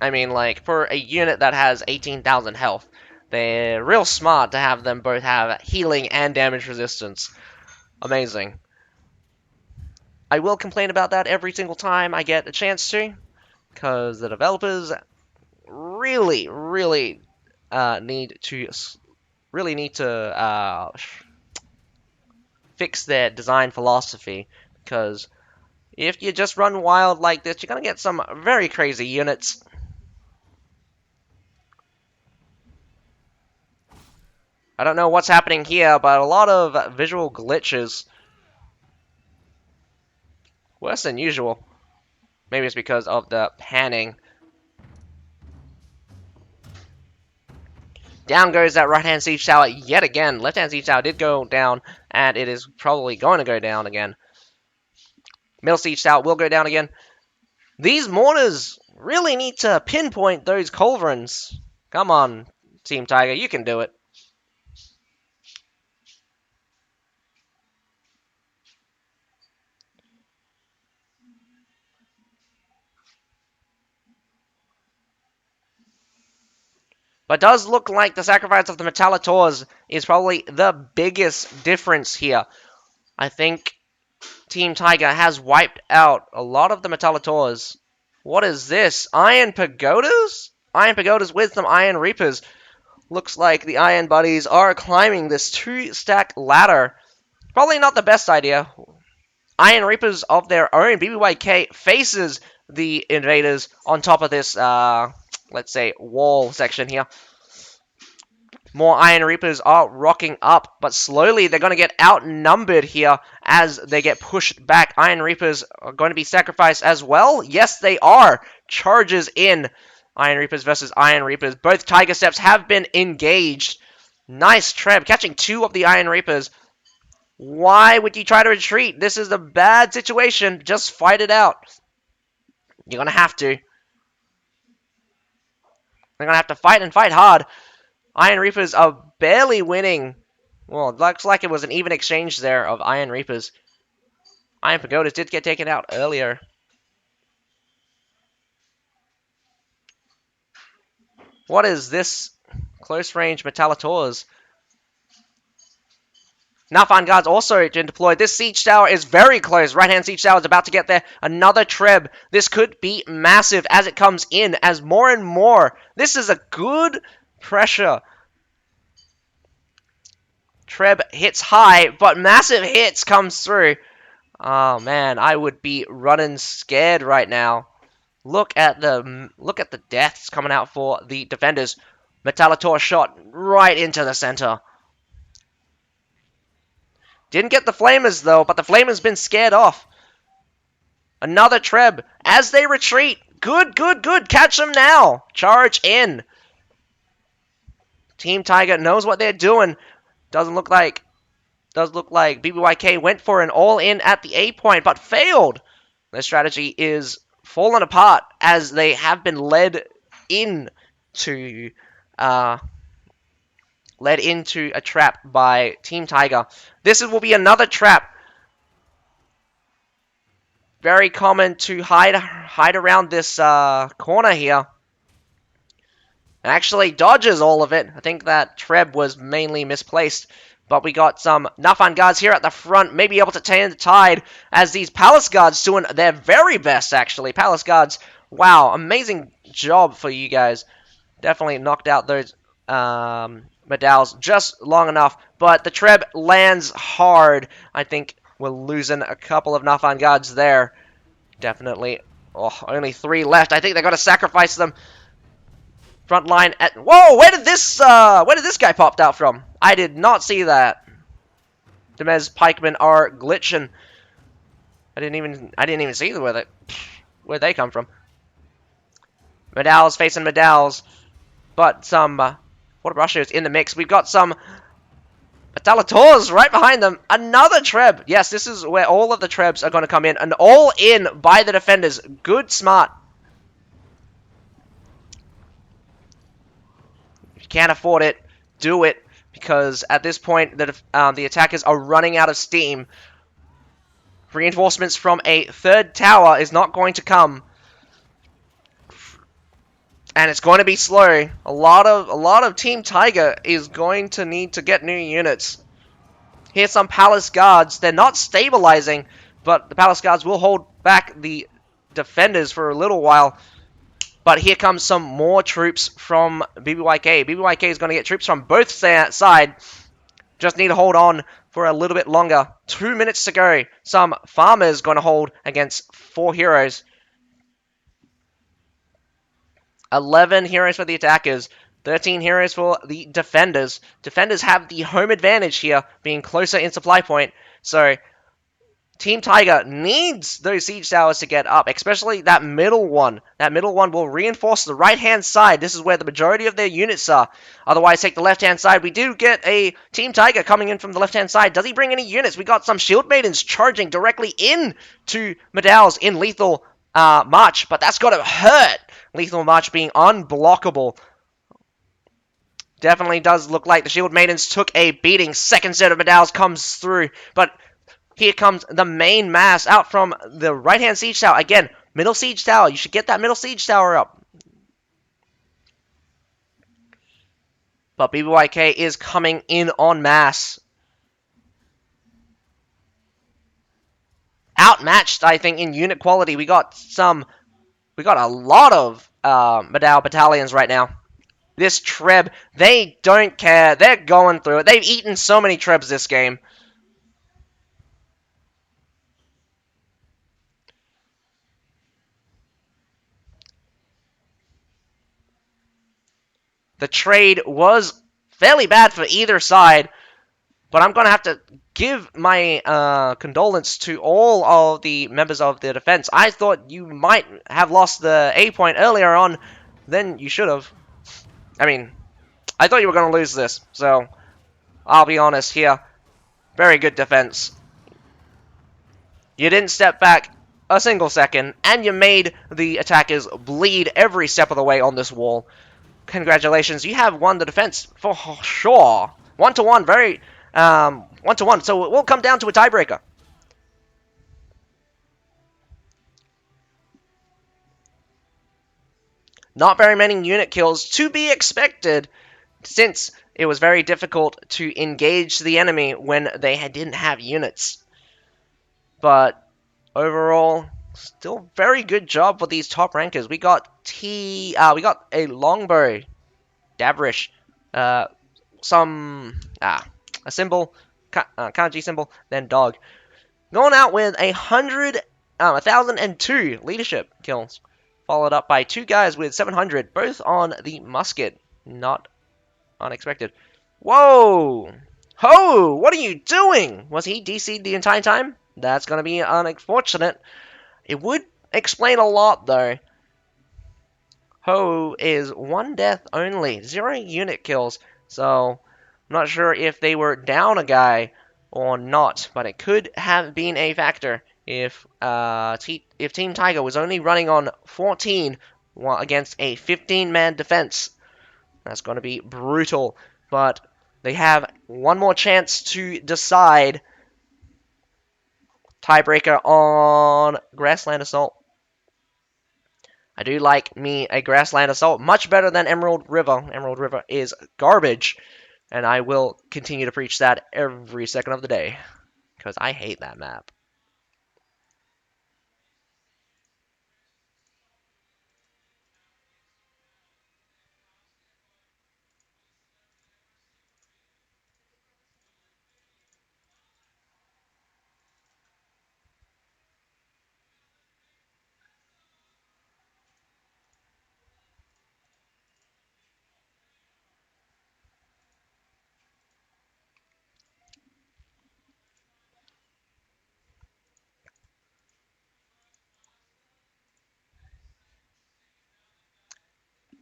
I mean, like, for a unit that has 18,000 health, they're real smart to have them both have healing and damage resistance. Amazing. I will complain about that every single time I get a chance to, because the developers really, really need to fix their design philosophy. Because if you just run wild like this, you're gonna get some very crazy units. I don't know what's happening here, but a lot of visual glitches. Worse than usual. Maybe it's because of the panning. Down goes that right-hand siege tower yet again. Left-hand siege tower did go down, and it is probably going to go down again. Middle siege tower will go down again. These mortars really need to pinpoint those culverins. Come on, Team Tiger, you can do it. But does look like the sacrifice of the Metallators is probably the biggest difference here. I think Team Tiger has wiped out a lot of the Metallators. What is this? Iron Pagodas? Iron Pagodas with some Iron Reapers. Looks like the Iron Buddies are climbing this 2-stack ladder. Probably not the best idea. Iron Reapers of their own. BBYK faces the invaders on top of this, let's say, wall section here. More Iron Reapers are rocking up, but slowly they're going to get outnumbered here as they get pushed back. Iron Reapers are going to be sacrificed as well. Yes, they are. Charges in. Iron Reapers versus Iron Reapers. Both Tiger Steps have been engaged. Nice Treb, catching 2 of the Iron Reapers. Why would you try to retreat? This is a bad situation. Just fight it out. You're going to have to. They're going to have to fight and fight hard. Iron Reapers are barely winning. Well, it looks like it was an even exchange there of Iron Reapers. Iron Pagodas did get taken out earlier. What is this? Close range Metallators. Nafan Guards also been deployed. This siege tower is very close. Right-hand siege tower is about to get there. Another Treb. This could be massive as it comes in, as more and more. This is a good pressure. Treb hits high, but massive hits comes through. Oh man, I would be running scared right now. Look at the deaths coming out for the defenders. Metallitor shot right into the center. Didn't get the Flamers though, but the Flamers been scared off. Another Treb as they retreat. Good, good, good. Catch them now. Charge in. Team Tiger knows what they're doing. Does look like BBYK went for an all-in at the A point, but failed. Their strategy is fallen apart as they have been led into a trap by Team Tiger. This will be another trap. Very common to hide around this corner here. Actually dodges all of it. I think that Treb was mainly misplaced. But we got some Nafan Guards here at the front, maybe able to turn the tide as these Palace Guards doing their very best, actually. Palace Guards, wow, amazing job for you guys. Definitely knocked out those medals just long enough. But the Treb lands hard. I think we're losing a couple of Nafan Guards there. Definitely. Oh, only 3 left. I think they're going to sacrifice them. Front line at... Whoa! Where did this guy popped out from? I did not see that. The Mez Pikemen are glitching. I didn't even see where they come from. Medals facing Medals. But some Water Brushers in the mix. We've got some Metallators right behind them. Another Treb. Yes, this is where all of the Trebs are going to come in. An all-in by the defenders. Good, smart. can't afford it, do it, because at this point the attackers are running out of steam. Reinforcements from a third tower is not going to come, and it's going to be slow. A lot of Team Tiger is going to need to get new units. Here's some Palace Guards. They're not stabilizing, but the Palace Guards will hold back the defenders for a little while. But here comes some more troops from BBYK. BBYK is going to get troops from both sides. Just need to hold on for a little bit longer. 2 minutes to go. Some farmers going to hold against 4 heroes. 11 heroes for the attackers. 13 heroes for the defenders. Defenders have the home advantage here, being closer in supply point. So Team Tiger needs those siege towers to get up, especially that middle one. That middle one will reinforce the right-hand side. This is where the majority of their units are. Otherwise, take the left-hand side. We do get a Team Tiger coming in from the left-hand side. Does he bring any units? We got some Shield Maidens charging directly in to Medal's in lethal march, but that's got to hurt. Lethal march being unblockable. Definitely does look like the Shield Maidens took a beating. Second set of Medal's comes through, but here comes the main mass out from the right-hand siege tower. Again, middle siege tower. You should get that middle siege tower up. But BBYK is coming in en masse. Outmatched, I think, in unit quality. We got a lot of Medal battalions right now. This Treb, they don't care. They're going through it. They've eaten so many Trebs this game. The trade was fairly bad for either side, but I'm going to have to give my condolence to all of the members of the defense. I thought you might have lost the A point earlier on than you should have. I mean, I thought you were going to lose this, so I'll be honest here. Very good defense. You didn't step back a single second, and you made the attackers bleed every step of the way on this wall. Congratulations, you have won the defense for sure. 1-1, very 1-1. So it will come down to a tiebreaker. Not very many unit kills to be expected, since it was very difficult to engage the enemy when they didn't have units. But overall, still very good job for these top rankers. We got we got a longbow, Davrish, a symbol, kanji symbol, then dog. Going out with 1,002 leadership kills, followed up by 2 guys with 700, both on the musket. Not unexpected. Whoa! Ho! What are you doing? Was he DC'd the entire time? That's going to be unfortunate. It would explain a lot, though. Ho is 1 death only, 0 unit kills, so I'm not sure if they were down a guy or not, but it could have been a factor if Team Tiger was only running on 14 against a 15-man defense. That's going to be brutal, but they have one more chance to decide. Tiebreaker on Grassland Assault. I do like me a Grassland Assault much better than Emerald River. Emerald River is garbage, and I will continue to preach that every second of the day, because I hate that map.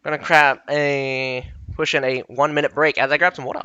I'm gonna push in a 1-minute break as I grab some water.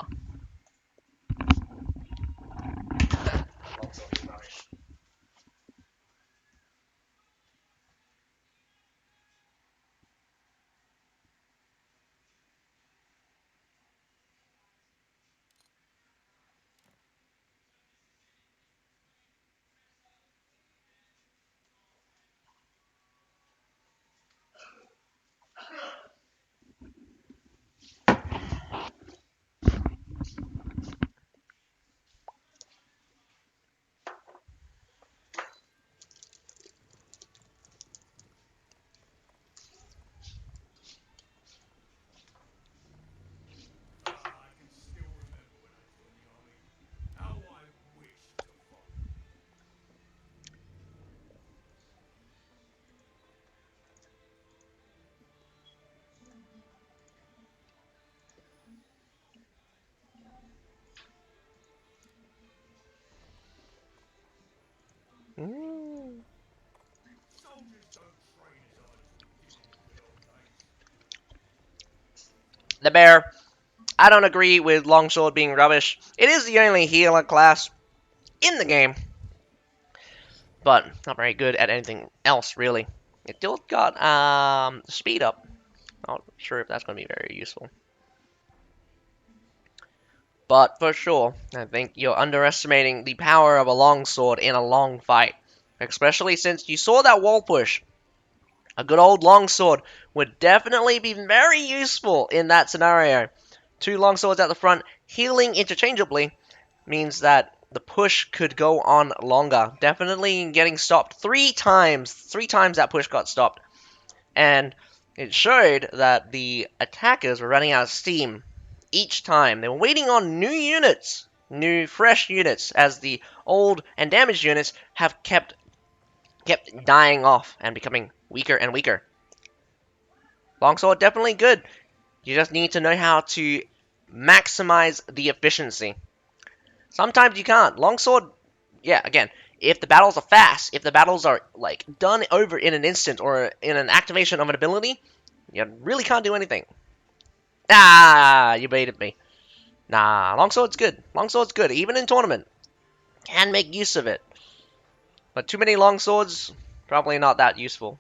Mm. The bear. I don't agree with longsword being rubbish. It is the only healer class in the game, but not very good at anything else really. It still got speed up. Not sure if that's going to be very useful. But for sure, I think you're underestimating the power of a longsword in a long fight. Especially since you saw that wall push. A good old longsword would definitely be very useful in that scenario. Two longswords at the front, healing interchangeably, means that the push could go on longer. Definitely getting stopped 3 times. 3 times that push got stopped. And it showed that the attackers were running out of steam each time. They were waiting on new units, new fresh units, as the old and damaged units have kept dying off and becoming weaker and weaker. Longsword definitely good. You just need to know how to maximize the efficiency. Sometimes you can't. Longsword, yeah, again, if the battles are fast, if the battles are like done over in an instant or in an activation of an ability, you really can't do anything. Ah, you baited me. Nah, longsword's good. Longsword's good, even in tournament. Can make use of it. But too many longswords, probably not that useful.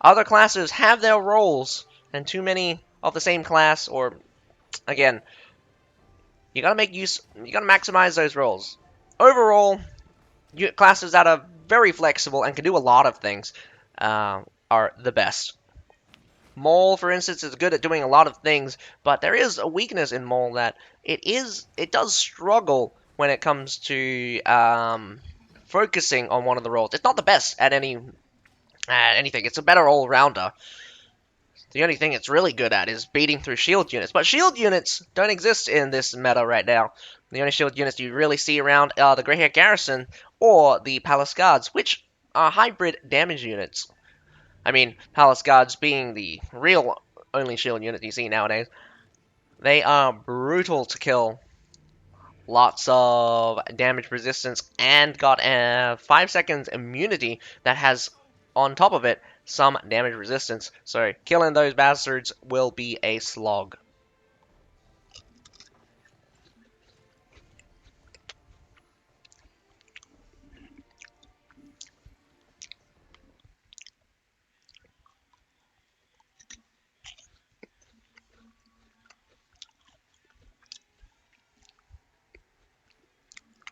Other classes have their roles, and too many of the same class, or again, you gotta maximize those roles. Overall, classes that are very flexible and can do a lot of things are the best. Maul, for instance, is good at doing a lot of things, but there is a weakness in Maul that it does struggle when it comes to focusing on one of the roles. It's not the best at anything. It's a better all-rounder. The only thing it's really good at is beating through shield units. But shield units don't exist in this meta right now. The only shield units you really see around are the Greyhair Garrison or the Palace Guards, which are hybrid damage units. I mean, Palace Guards being the real only shield unit you see nowadays. They are brutal to kill. Lots of damage resistance and got a 5 seconds immunity that has, on top of it, some damage resistance. So killing those bastards will be a slog.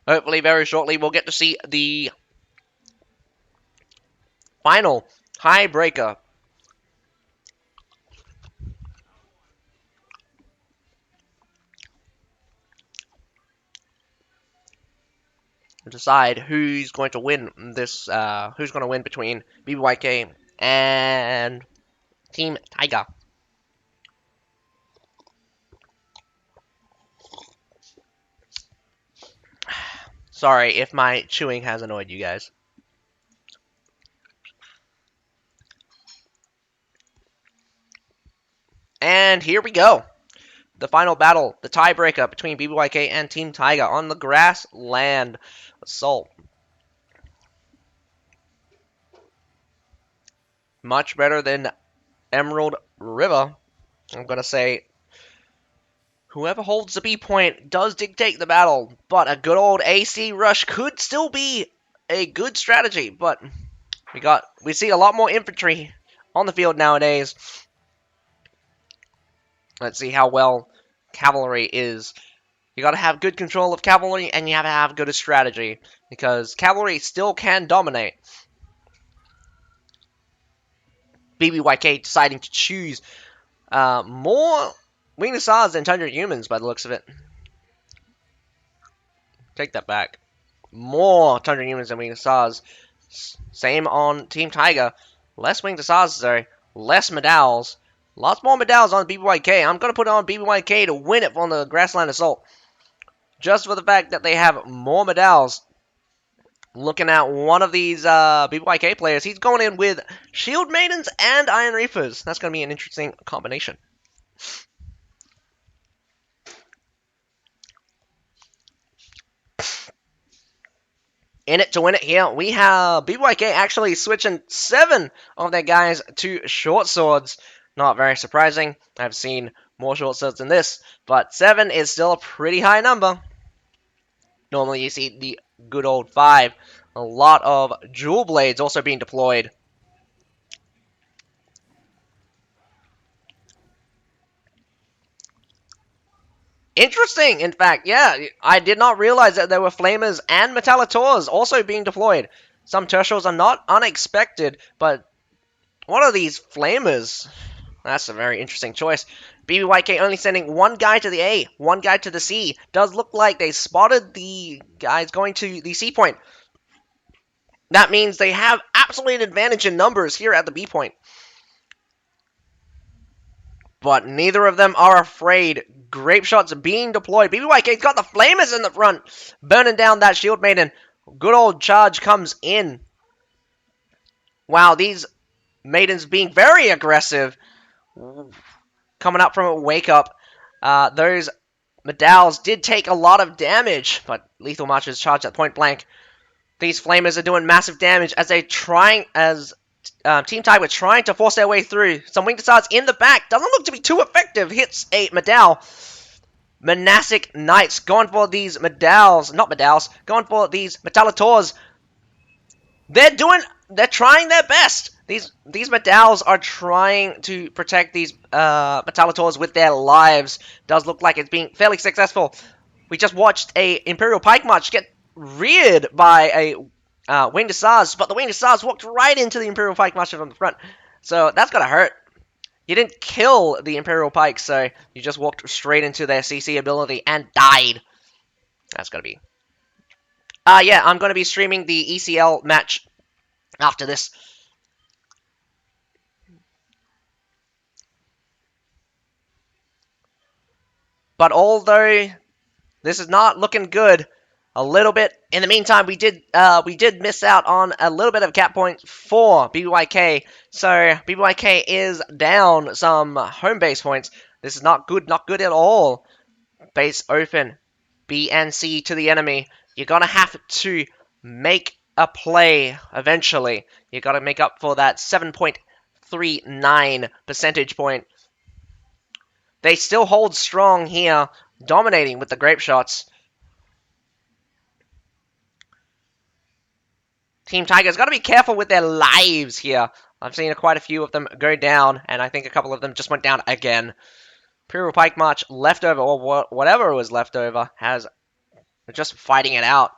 Hopefully very shortly we'll get to see the final tiebreaker. Decide who's going to win this, who's going to win between BBYK and Team Taiga. Sorry if my chewing has annoyed you guys. And here we go. The final battle, the tiebreaker between BBYK and Team Taiga on the Grassland Assault. Much better than Emerald River. I'm going to say whoever holds the B point does dictate the battle, but a good old AC rush could still be a good strategy, but we see a lot more infantry on the field nowadays. Let's see how well cavalry is. You gotta have good control of cavalry, and you have to have good strategy, because cavalry still can dominate. BBYK deciding to choose more winged assaults than Tundra humans by the looks of it. Take that back. More Tundra humans than winged assaults. Same on Team Taiga. Less winged assaults though. Less medals. Lots more medals on BBYK. I'm gonna put it on BBYK to win it on the Grassland Assault. Just for the fact that they have more medals. Looking at one of these BBYK players, he's going in with Shield Maidens and Iron Reapers. That's going to be an interesting combination. in it to win it here. We have BYK actually switching 7 of their guys to short swords. Not very surprising. I've seen more short swords than this, but 7 is still a pretty high number. Normally you see the good old 5. A lot of jewel blades also being deployed. Interesting, in fact, yeah, I did not realize that there were flamers and metallators also being deployed. Some tertials are not unexpected, but one of these flamers, that's a very interesting choice. BBYK only sending one guy to the A, one guy to the C. Does look like they spotted the guys going to the C point. That means they have absolute advantage in numbers here at the B point. But neither of them are afraid. Grape shots being deployed. BBYK's got the flamers in the front, burning down that shield maiden. Good old charge comes in. Wow, these maidens being very aggressive. Coming up from a wake up. Those medals did take a lot of damage, but Lethal Marches charged at point blank. These flamers are doing massive damage as Team Tiger trying to force their way through. Some Winged Stars in the back. Doesn't look to be too effective. Hits a medal. Monastic Knights going for these medals. Not medals. Going for these metallators. They're trying their best. These medals are trying to protect these metallators with their lives. Does look like it's being fairly successful. We just watched a Imperial Pike March get reared by a Winged Stars, but the Winged Stars walked right into the Imperial Pike March from the front. So that's gotta hurt. You didn't kill the Imperial Pike, so you just walked straight into their CC ability and died. That's gotta be. Yeah, I'm gonna be streaming the ECL match after this. But although this is not looking good, a little bit. In the meantime, we did miss out on a little bit of cap points for BBYK. So BBYK is down some home base points. This is not good at all. Base open, B and C to the enemy. You're gonna have to make a play eventually. You gotta make up for that 7.39 percentage point. They still hold strong here, dominating with the grape shots. Team Tiger's got to be careful with their lives here. I've seen quite a few of them go down, and I think a couple of them just went down again. Imperial Pike March leftover, or whatever was left over, has just fighting it out.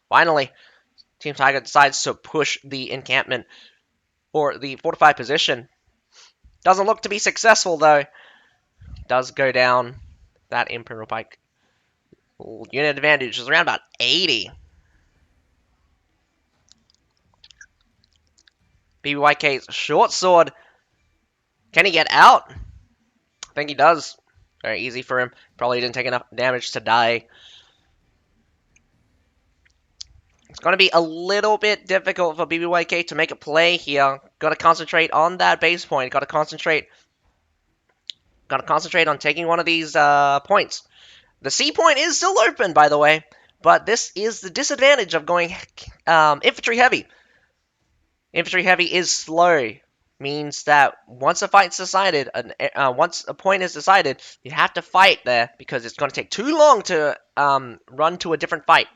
Finally, Team Tiger decides to push the encampment, or the fortified position. Doesn't look to be successful, though. Does go down. That Imperial Pike unit advantage is around about 80. BBYK's short sword. Can he get out? I think he does. Very easy for him. Probably didn't take enough damage to die. It's going to be a little bit difficult for BBYK to make a play here. Got to concentrate on that base point. Got to concentrate on taking one of these points. The C point is still open, by the way, but this is the disadvantage of going infantry heavy. Infantry heavy is slow. Means that once a fight's decided, once a point is decided, you have to fight there because it's going to take too long to run to a different fight.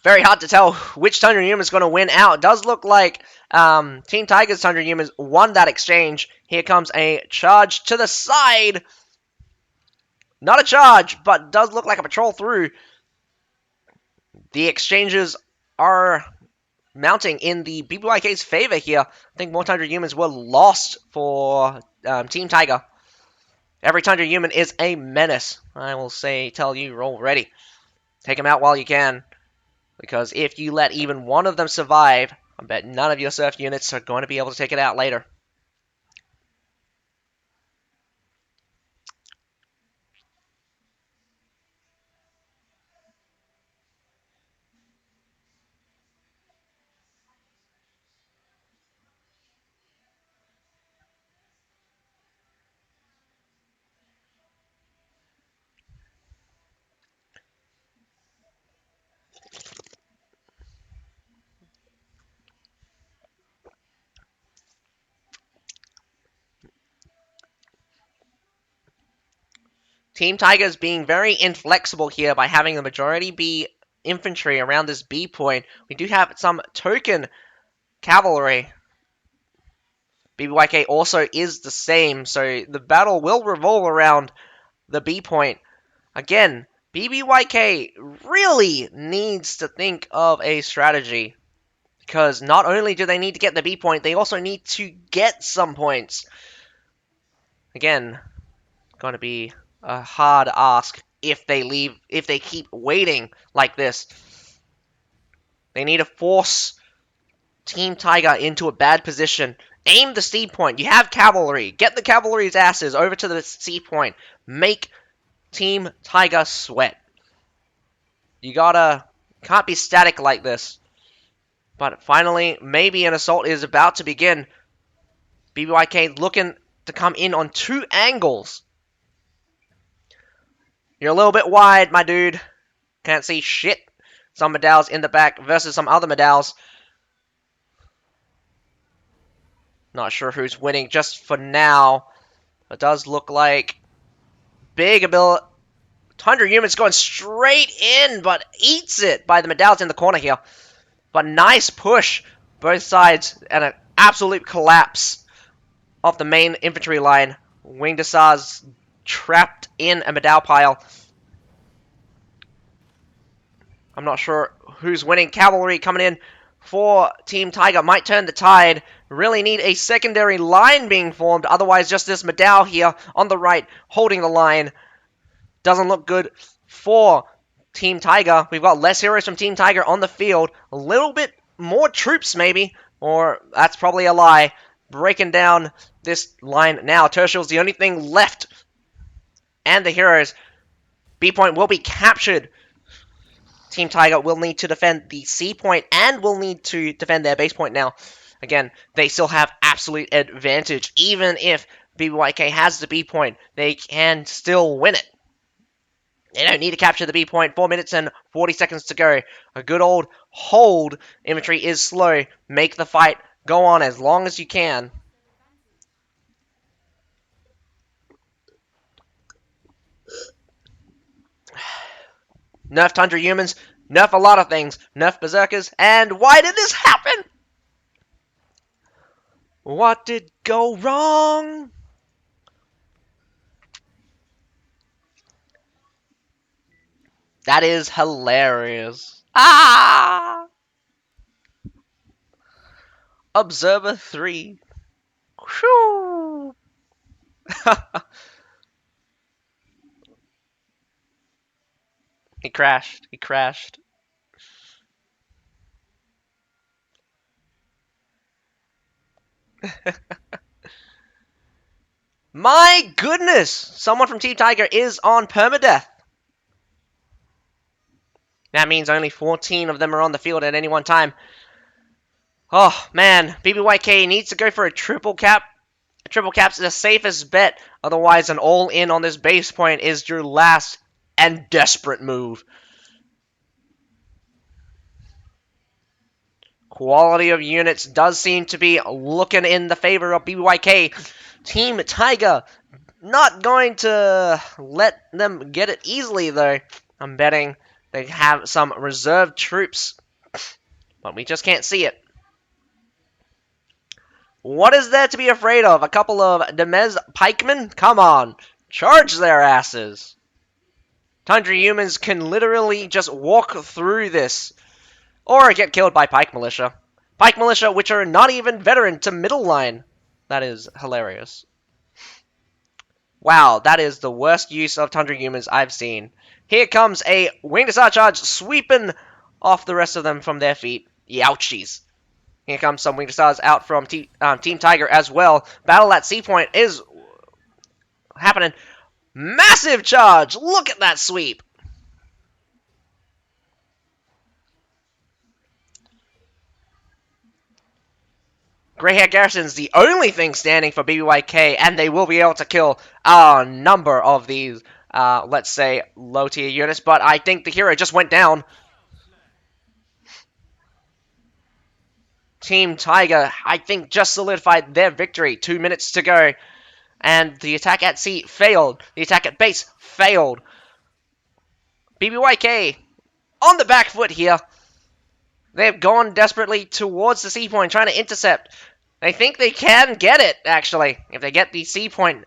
Very hard to tell which Thunder Human is going to win out. It does look like Team Tiger's Thunder Humans won that exchange. Here comes a charge to the side. Not a charge, but does look like a patrol through. The exchanges are mounting in the BBYK's favor here. I think more Thunder Humans were lost for Team Tiger. Every Thunder Human is a menace. I will tell you already. Take them out while you can. Because if you let even one of them survive, I bet none of your surf units are going to be able to take it out later. Team Tiger's being very inflexible here by having the majority be infantry around this B point. We do have some token cavalry. BBYK also is the same, so the battle will revolve around the B point. Again, BBYK really needs to think of a strategy, because not only do they need to get the B point, they also need to get some points. Again, going to be a hard ask if they keep waiting like this. They need to force Team Tiger into a bad position. Aim the C point. You have cavalry. Get the cavalry's asses over to the C point. Make Team Tiger sweat. You can't be static like this. But finally, maybe an assault is about to begin. BBYK looking to come in on 2 angles. You're a little bit wide, my dude. Can't see shit. Some medals in the back versus some other medals. Not sure who's winning just for now. It does look like big ability. 100 units going straight in, but eats it by the medals in the corner here. But nice push, both sides, and an absolute collapse of the main infantry line. Winged Hussars trapped in a medal pile. I'm not sure who's winning. Cavalry coming in for Team Tiger might turn the tide. Really need a secondary line being formed. Otherwise, just this medal here on the right holding the line. Doesn't look good for Team Tiger. We've got less heroes from Team Tiger on the field. A little bit more troops, maybe. Or that's probably a lie. Breaking down this line now. Tertial's the only thing left. And the heroes. B point will be captured. Team Tiger will need to defend the C point and will need to defend their base point now. Again, they still have absolute advantage. Even if BBYK has the B point, they can still win it. They don't need to capture the B point. 4 minutes and 40 seconds to go. A good old hold. Infantry is slow. Make the fight go on as long as you can. Nerf Tundra humans. Nerf a lot of things. Nerf berserkers. And why did this happen? What did go wrong? That is hilarious. Ah! Observer 3. Whew. He crashed. He crashed. My goodness! Someone from Team Tiger is on permadeath. That means only 14 of them are on the field at any one time. Oh, man. BBYK needs to go for a triple cap. A triple cap's the safest bet. Otherwise, an all-in on this base point is your last and desperate move. Quality of units does seem to be looking in the favor of BBYK. Team Tiger not going to let them get it easily, though. I'm betting they have some reserve troops, but we just can't see it. What is there to be afraid of? A couple of Demez pikemen? Come on, charge their asses. Tundra humans can literally just walk through this, or get killed by pike militia. Pike militia, which are not even veteran to middle line. That is hilarious. Wow, that is the worst use of Tundra humans I've seen. Here comes a Winged Hussar charge, sweeping off the rest of them from their feet. Youchies. Here comes some Winged Hussars out from Team Tiger as well. Battle at C point is happening. Massive charge! Look at that sweep! Greyhair Garrison's the only thing standing for BBYK, and they will be able to kill a number of these, let's say, low-tier units, but I think the hero just went down. Team Tiger, I think, just solidified their victory. 2 minutes to go. And the attack at C failed. The attack at base failed. BBYK on the back foot here. They've gone desperately towards the C point, trying to intercept. They think they can get it, actually, if they get the C point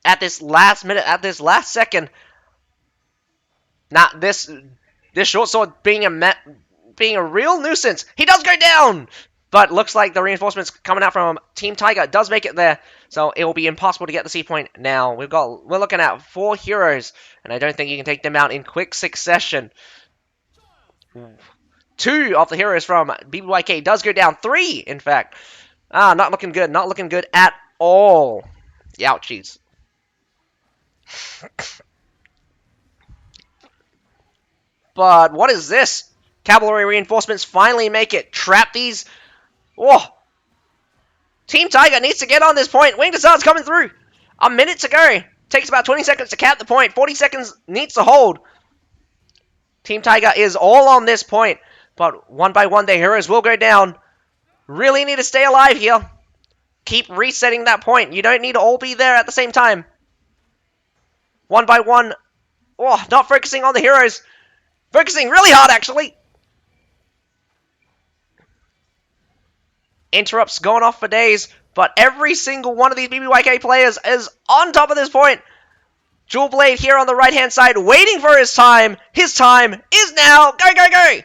at this last minute, at this last second. Not this short sword being a real nuisance. He does go down, but looks like the reinforcements coming out from Team Tiger does make it there, so it will be impossible to get the C point now. We're looking at 4 heroes, and I don't think you can take them out in quick succession. 2 of the heroes from BBYK does go down. 3, in fact. Not looking good. Not looking good at all. Ouchies. But what is this? Cavalry reinforcements finally make it. Trap these. Oh. Team Tiger needs to get on this point. Winged Hussar's coming through. A minute to go. Takes about 20 seconds to cap the point. 40 seconds needs to hold. Team Tiger is all on this point. But one by one, their heroes will go down. Really need to stay alive here. Keep resetting that point. You don't need to all be there at the same time. One by one. Oh, not focusing on the heroes. Focusing really hard, actually. Interrupts going off for days. But every single one of these BBYK players is on top of this point. Jewel Blade here on the right-hand side, waiting for his time. His time is now. Go, go, go.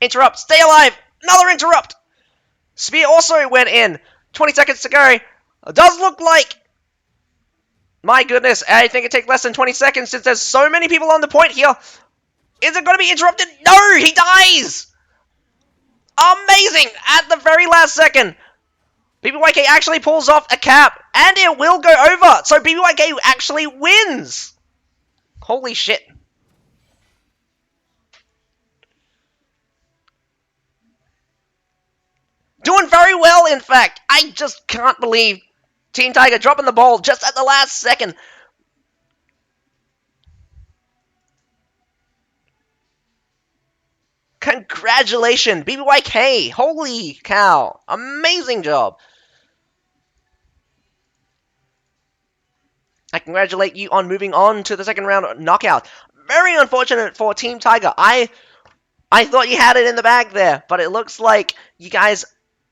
Interrupt. Stay alive. Another interrupt. Spear also went in. 20 seconds to go. It does look like... My goodness, I think it takes less than 20 seconds since there's so many people on the point here. Is it going to be interrupted? No, he dies. Amazing. At the very last second. BBYK actually pulls off a cap. And it will go over. So BBYK actually wins. Holy shit. Doing very well, in fact. I just can't believe Team Tiger dropping the ball just at the last second. Congratulations, BBYK. Holy cow. Amazing job. I congratulate you on moving on to the second round knockout. Very unfortunate for Team Tiger. I thought you had it in the bag there, but it looks like you guys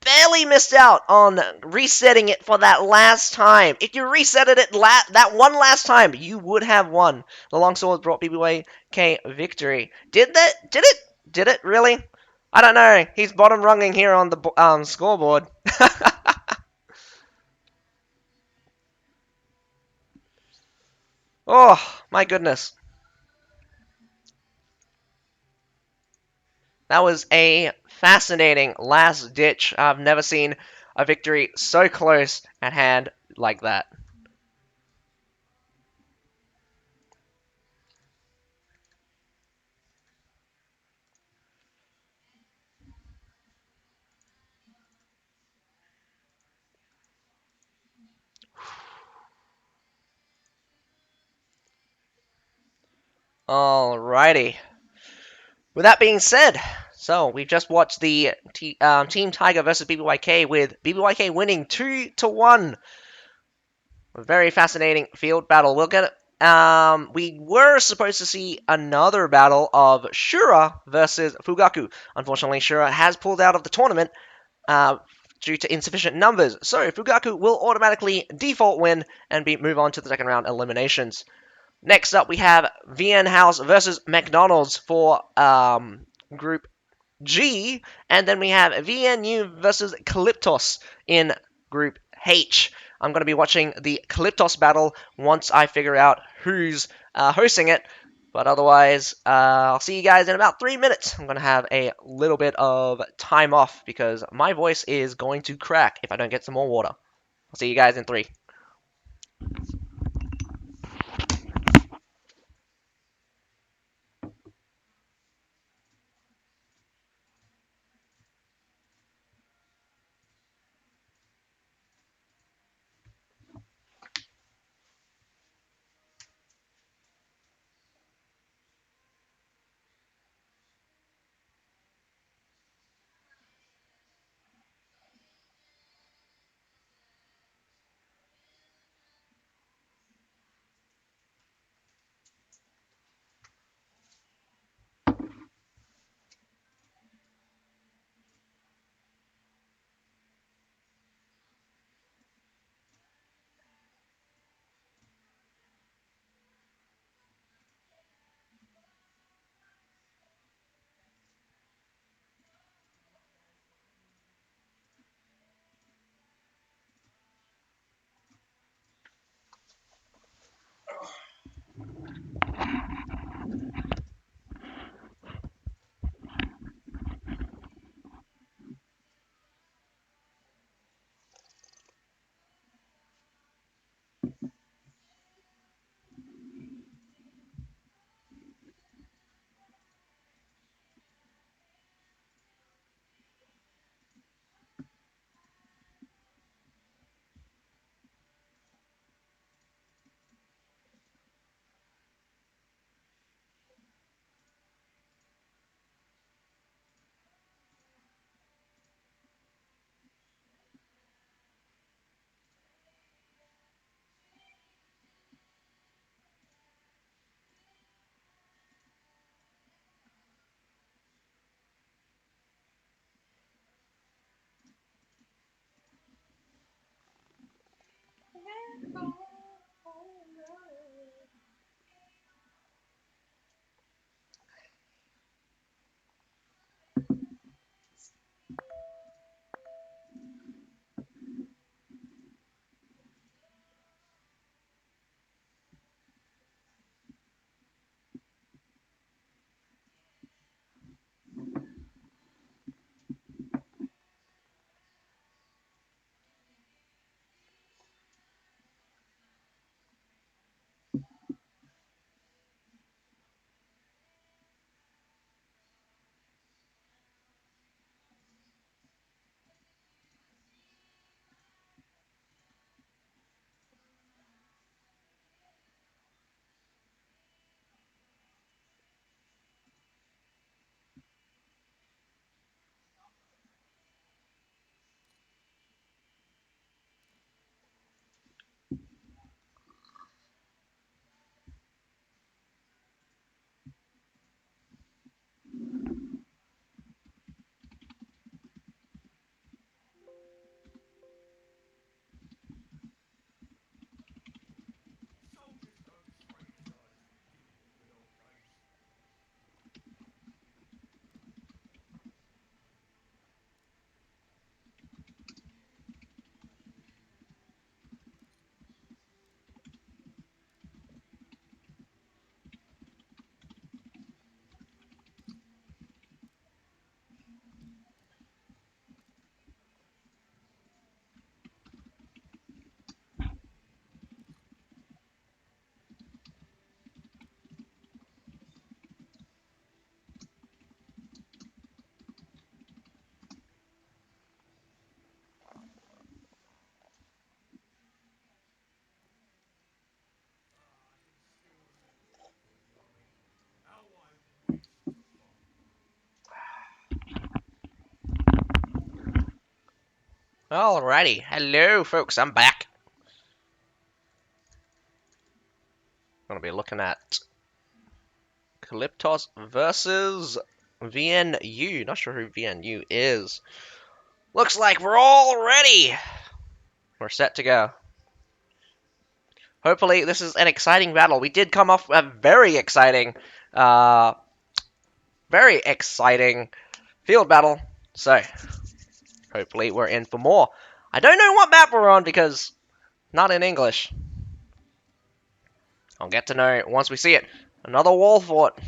barely missed out on resetting it for that last time. If you reset it that one last time, you would have won. The longsword brought BBYK victory. Did it really? I don't know. He's bottom runging here on the scoreboard. Oh, my goodness. That was a fascinating last ditch. I've never seen a victory so close at hand like that. Alrighty. With that being said, so we've just watched the Team Tiger versus BBYK, with BBYK winning 2-1. A very fascinating field battle. We'll get. We were supposed to see another battle of Shura versus Fugaku. Unfortunately, Shura has pulled out of the tournament due to insufficient numbers. So Fugaku will automatically default win and move on to the second round eliminations. Next up, we have VN House versus McDonald's for Group G, and then we have VNU versus Calyptos in Group H. I'm going to be watching the Calyptos battle once I figure out who's hosting it, but otherwise, I'll see you guys in about 3 minutes. I'm going to have a little bit of time off because my voice is going to crack if I don't get some more water. I'll see you guys in 3. Alrighty, hello folks, I'm back. Gonna be looking at Calyptos versus VNU. Not sure who VNU is. Looks like we're all ready. We're set to go. Hopefully this is an exciting battle. We did come off a very exciting field battle. So, hopefully we're in for more. I don't know what map we're on because not in English. I'll get to know once we see it. Another wall fort.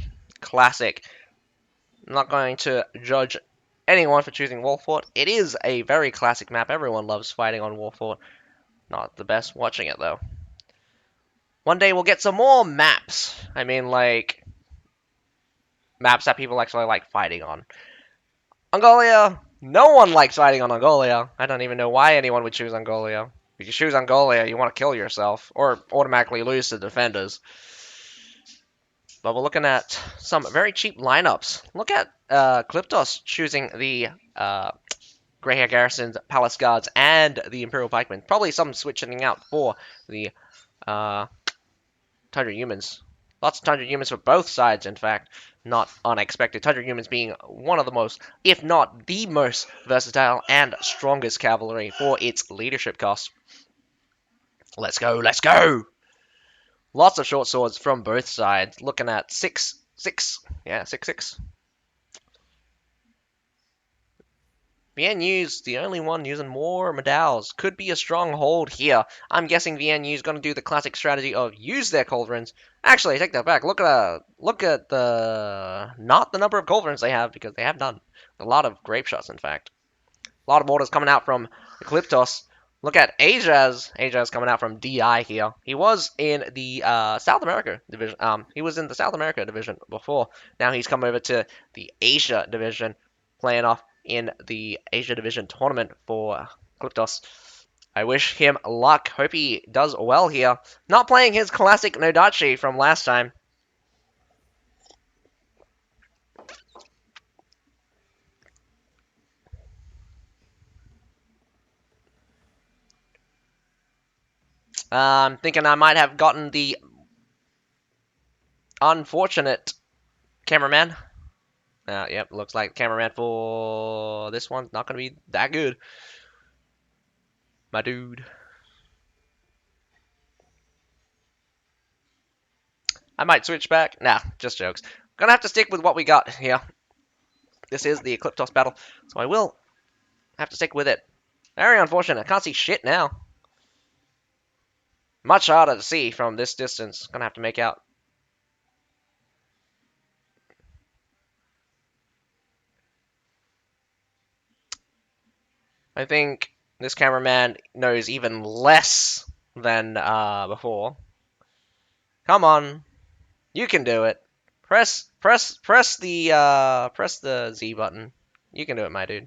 Classic. I'm not going to judge anyone for choosing wall fort. It is a very classic map. Everyone loves fighting on wall fort. Not the best watching it though. One day we'll get some more maps. I mean, like, maps that people actually like fighting on. Angolia. No one likes fighting on Angolia. I don't even know why anyone would choose Angolia. If you choose Angolia, you want to kill yourself or automatically lose to defenders. But we're looking at some very cheap lineups. Look at Calyptos choosing the Grey Hair Garrison's Palace Guards and the Imperial Pikemen. Probably some switching out for the Tundra Humans. Lots of Tundra Humans for both sides, in fact. Not unexpected. Tundra Humans being one of the most, if not the most, versatile and strongest cavalry for its leadership cost. Let's go, let's go! Lots of short swords from both sides. Looking at 6-6. Yeah, 6-6. VNU's the only one using more medals. Could be a strong hold here. I'm guessing VNU's going to do the classic strategy of use their culverins. Actually, I take that back. Look at the not the number of culverins they have, because they have done a lot of grape shots. In fact, a lot of orders coming out from the Calyptos. Look at Asia's. Asia's coming out from DI here. He was in the South America division. He was in the South America division before. Now he's come over to the Asia division, playing off in the Asia Division tournament for Calyptos. I wish him luck. Hope he does well here. Not playing his classic Nodachi from last time. I'm thinking I might have gotten the unfortunate cameraman. Yep, looks like cameraman for this one's not going to be that good. My dude. I might switch back. Nah, just jokes. Gonna have to stick with what we got here. This is the Calyptos battle, so I will have to stick with it. Very unfortunate. I can't see shit now. Much harder to see from this distance. Gonna have to make out. I think this cameraman knows even less than before. Come on, you can do it. Press the Z button. You can do it, my dude.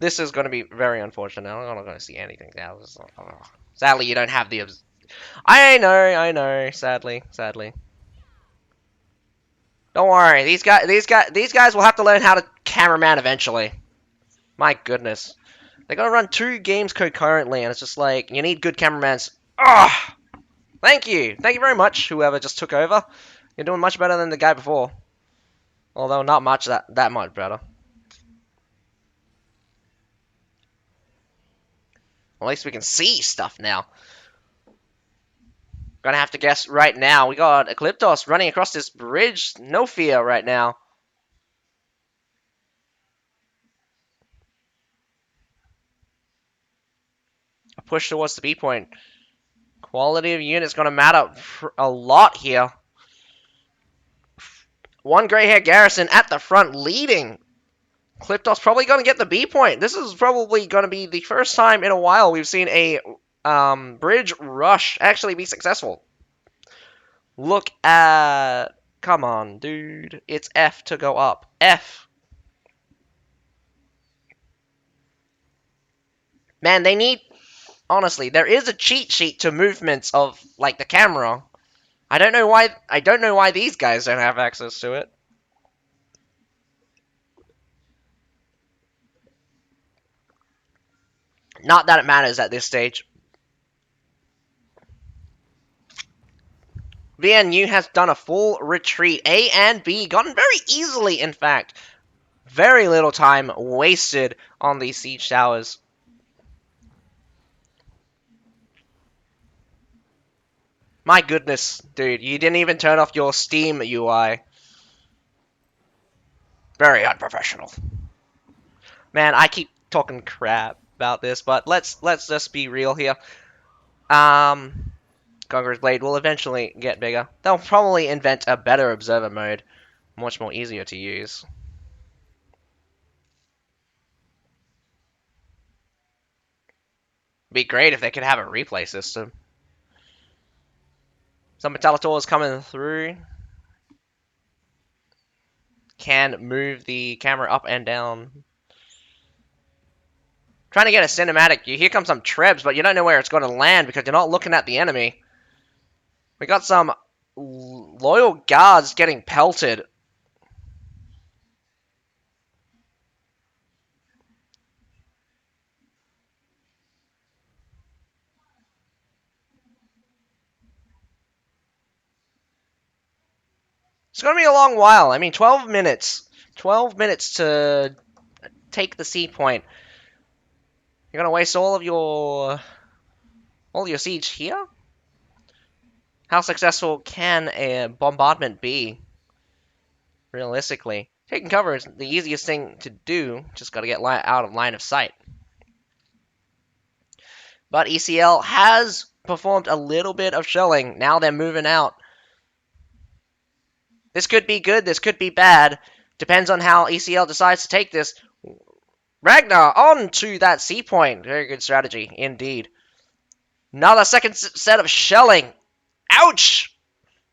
This is going to be very unfortunate. I'm not going to see anything now. Sadly, you don't have the. I know. Sadly. Don't worry. These guys will have to learn how to cameraman eventually. My goodness. They're going to run 2 games concurrently, and it's just like, you need good cameramans. Ah! Thank you. Thank you very much, whoever just took over. You're doing much better than the guy before. Although, not much that much better. At least we can see stuff now. Gonna have to guess right now. We got Calyptos running across this bridge. No fear right now. A push towards the B point. Quality of unit's gonna matter a lot here. One Grey Hair Garrison at the front leading. Calyptos probably gonna get the B point. This is probably gonna be the first time in a while we've seen a bridge rush actually be successful. Look at... Come on, dude. It's F to go up. F. Man, they need... Honestly, there is a cheat sheet to movements of, like, the camera. I don't know why. I don't know why these guys don't have access to it. Not that it matters at this stage. VNU has done a full retreat. A and B gotten very easily, in fact. Very little time wasted on these siege towers. My goodness, dude, you didn't even turn off your Steam UI. Very unprofessional. Man, I keep talking crap about this, but let's just be real here. Conqueror's Blade will eventually get bigger. They'll probably invent a better observer mode, much more easier to use. Be great if they could have a replay system. Some Metallitor coming through. Can move the camera up and down. Trying to get a cinematic. You hear come some trebs, but you don't know where it's going to land because you're not looking at the enemy. We got some loyal guards getting pelted. It's going to be a long while. I mean, 12 minutes. 12 minutes to take the seed point. You're going to waste all your siege here? How successful can a bombardment be? Realistically. Taking cover is the easiest thing to do. Just got to get out of line of sight. But ECL has performed a little bit of shelling. Now they're moving out. This could be good, this could be bad. Depends on how ECL decides to take this. Ragnar on to that C point. Very good strategy, indeed. Another second set of shelling. Ouch!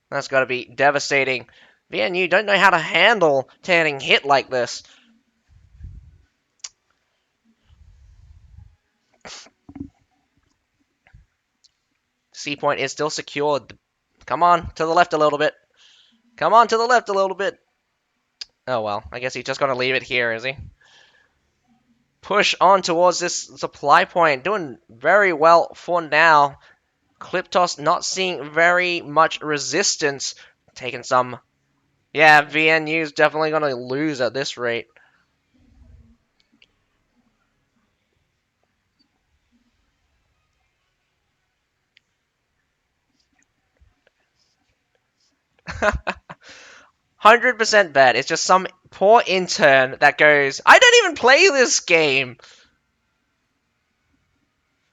That's got to be devastating. VNU don't know how to handle getting hit like this. C point is still secured. Come on, to the left a little bit. Come on, to the left a little bit. Oh well, I guess he's just going to leave it here, is he? Push on towards this supply point. Doing very well for now. Calyptos not seeing very much resistance. Taking some. Yeah, VNU's definitely going to lose at this rate. %100 bet. It's just some poor intern that goes, I don't even play this game.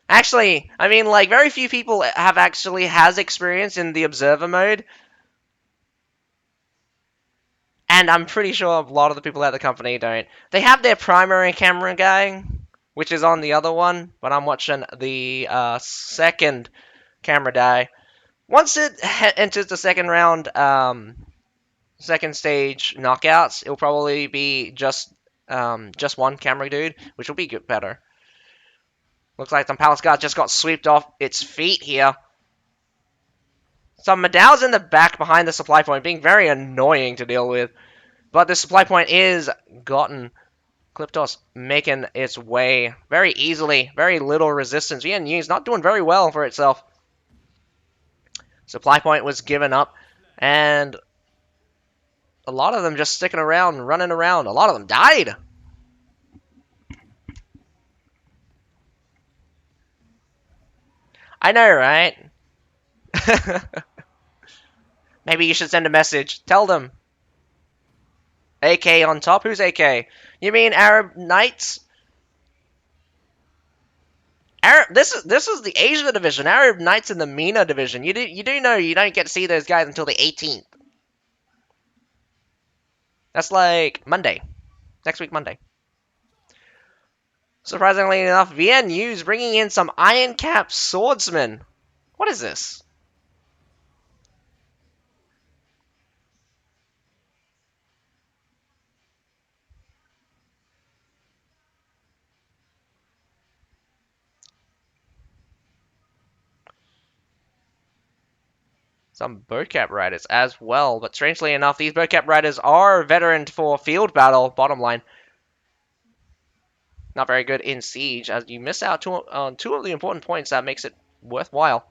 Actually, I mean, like, very few people has experience in the observer mode. And I'm pretty sure a lot of the people at the company don't. They have their primary camera guy, which is on the other one, but I'm watching the second camera guy. Once it enters the second round, second stage knockouts, it'll probably be just one camera dude, which will be better. Looks like some Palace Guard just got swept off its feet here. Some Medal's in the back behind the supply point, being very annoying to deal with. But the supply point is gotten. Calyptos making its way very easily. Very little resistance. VNU's not doing very well for itself. Supply point was given up. And a lot of them just sticking around, running around. A lot of them died. I know, right? Maybe you should send a message. Tell them. AK on top? Who's AK? You mean Arab Knights? This is the Asia division. Arab Knights in the MENA division. You do know you don't get to see those guys until the 18th. That's like Monday. Next week, Monday. Surprisingly enough, VNU's bringing in some Iron Cap swordsmen. What is this? some bocap riders as well. But strangely enough, these bocap riders are veteran for field battle, bottom line. Not very good in siege, as you miss out on two of the important points that makes it worthwhile.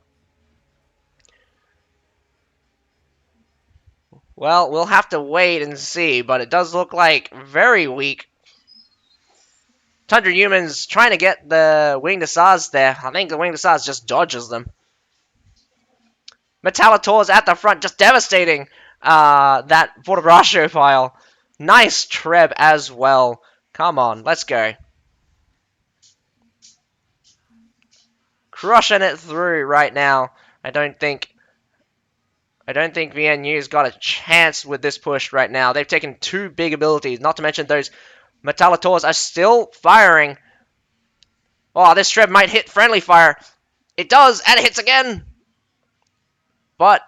Well, we'll have to wait and see, but it does look like very weak. Tundra Humans trying to get the Winged Asars there. I think the Winged Asars just dodges them. Metallitor's at the front, just devastating that Fortebraccio pile. Nice Treb as well. Come on, let's go. Crushing it through right now. I don't think VNU's got a chance with this push right now. They've taken two big abilities, not to mention those Metallitors are still firing. Oh, this Treb might hit friendly fire. It does, and it hits again. But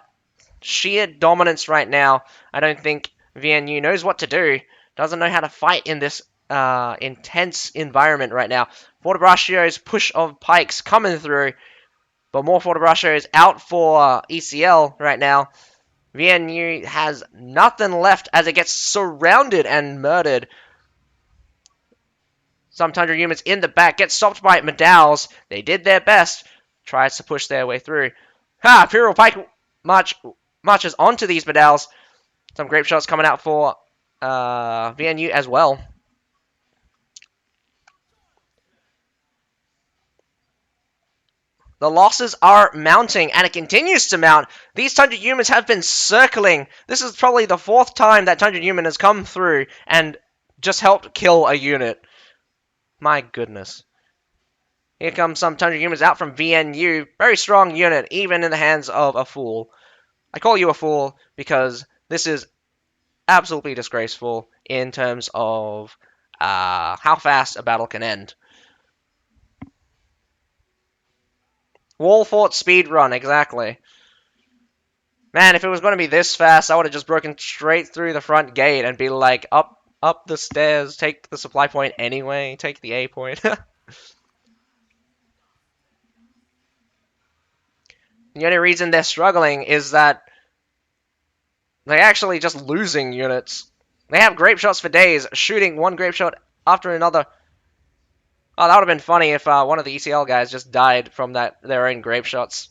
sheer dominance right now. I don't think VNU knows what to do. Doesn't know how to fight in this intense environment right now. Fortebraccio's push of pikes coming through. But more Fortebraccio is out for ECL right now. VNU has nothing left as it gets surrounded and murdered. Some Tundra Humans in the back get stopped by Medals. They did their best. Tries to push their way through. Ha! Imperial Pike marches onto these Medals. Some grape shots coming out for VNU as well. The losses are mounting, and it continues to mount. These Tundra Humans have been circling. This is probably the fourth time that Tundra Human has come through and just helped kill a unit. My goodness. Here comes some Tundra Humans out from VNU. Very strong unit, even in the hands of a fool. I call you a fool because this is absolutely disgraceful in terms of how fast a battle can end. Wall fort speed run, exactly. Man, if it was going to be this fast, I would have just broken straight through the front gate and be like, up the stairs, take the supply point anyway, take the A point. The only reason they're struggling is that they're actually just losing units. They have grape shots for days, shooting one grape shot after another. Oh, that would have been funny if one of the ECL guys just died from their own grape shots.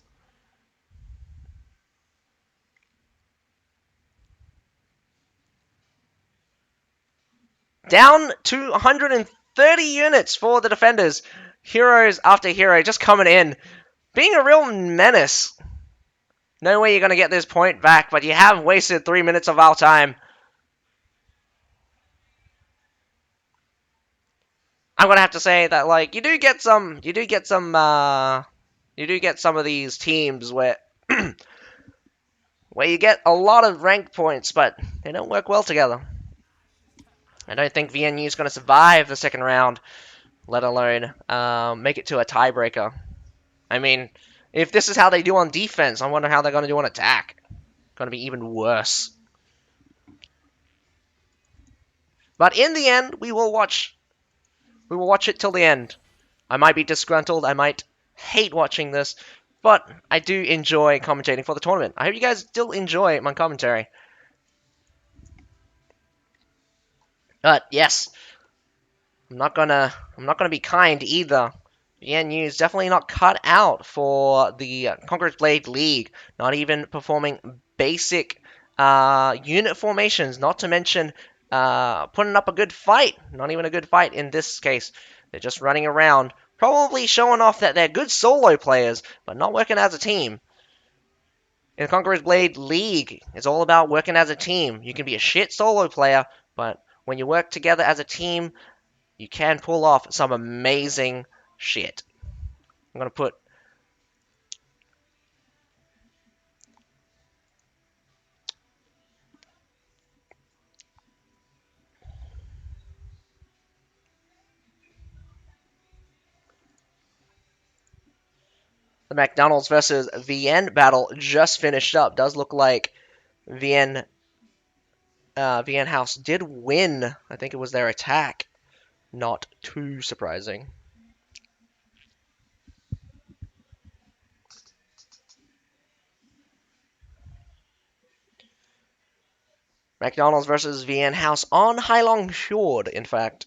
Down to 130 units for the defenders. Heroes after hero just coming in. Being a real menace. No way you're going to get this point back, but you have wasted 3 minutes of our time. I'm gonna have to say that, like, you do get some of these teams where where you get a lot of rank points, but they don't work well together. I don't think VNU is gonna survive the second round, let alone make it to a tiebreaker. I mean, if this is how they do on defense, I wonder how they're gonna do on attack. Gonna be even worse. But in the end, we will watch it till the end. I might be disgruntled, I might hate watching this, but I do enjoy commentating for the tournament. I hope you guys still enjoy my commentary. But yes, I'm not gonna be kind either. VNU is definitely not cut out for the Conqueror's Blade League. Not even performing basic unit formations. Not to mention putting up a good fight. Not even a good fight in this case. They're just running around, probably showing off that they're good solo players, but not working as a team. In the Conqueror's Blade League, it's all about working as a team. You can be a shit solo player, but when you work together as a team, you can pull off some amazing shit. I'm going to put the McDonald's versus VN battle just finished up. Does look like VN House did win. I think it was their attack. Not too surprising. McDonald's versus VN House on Heilong Fjord, in fact.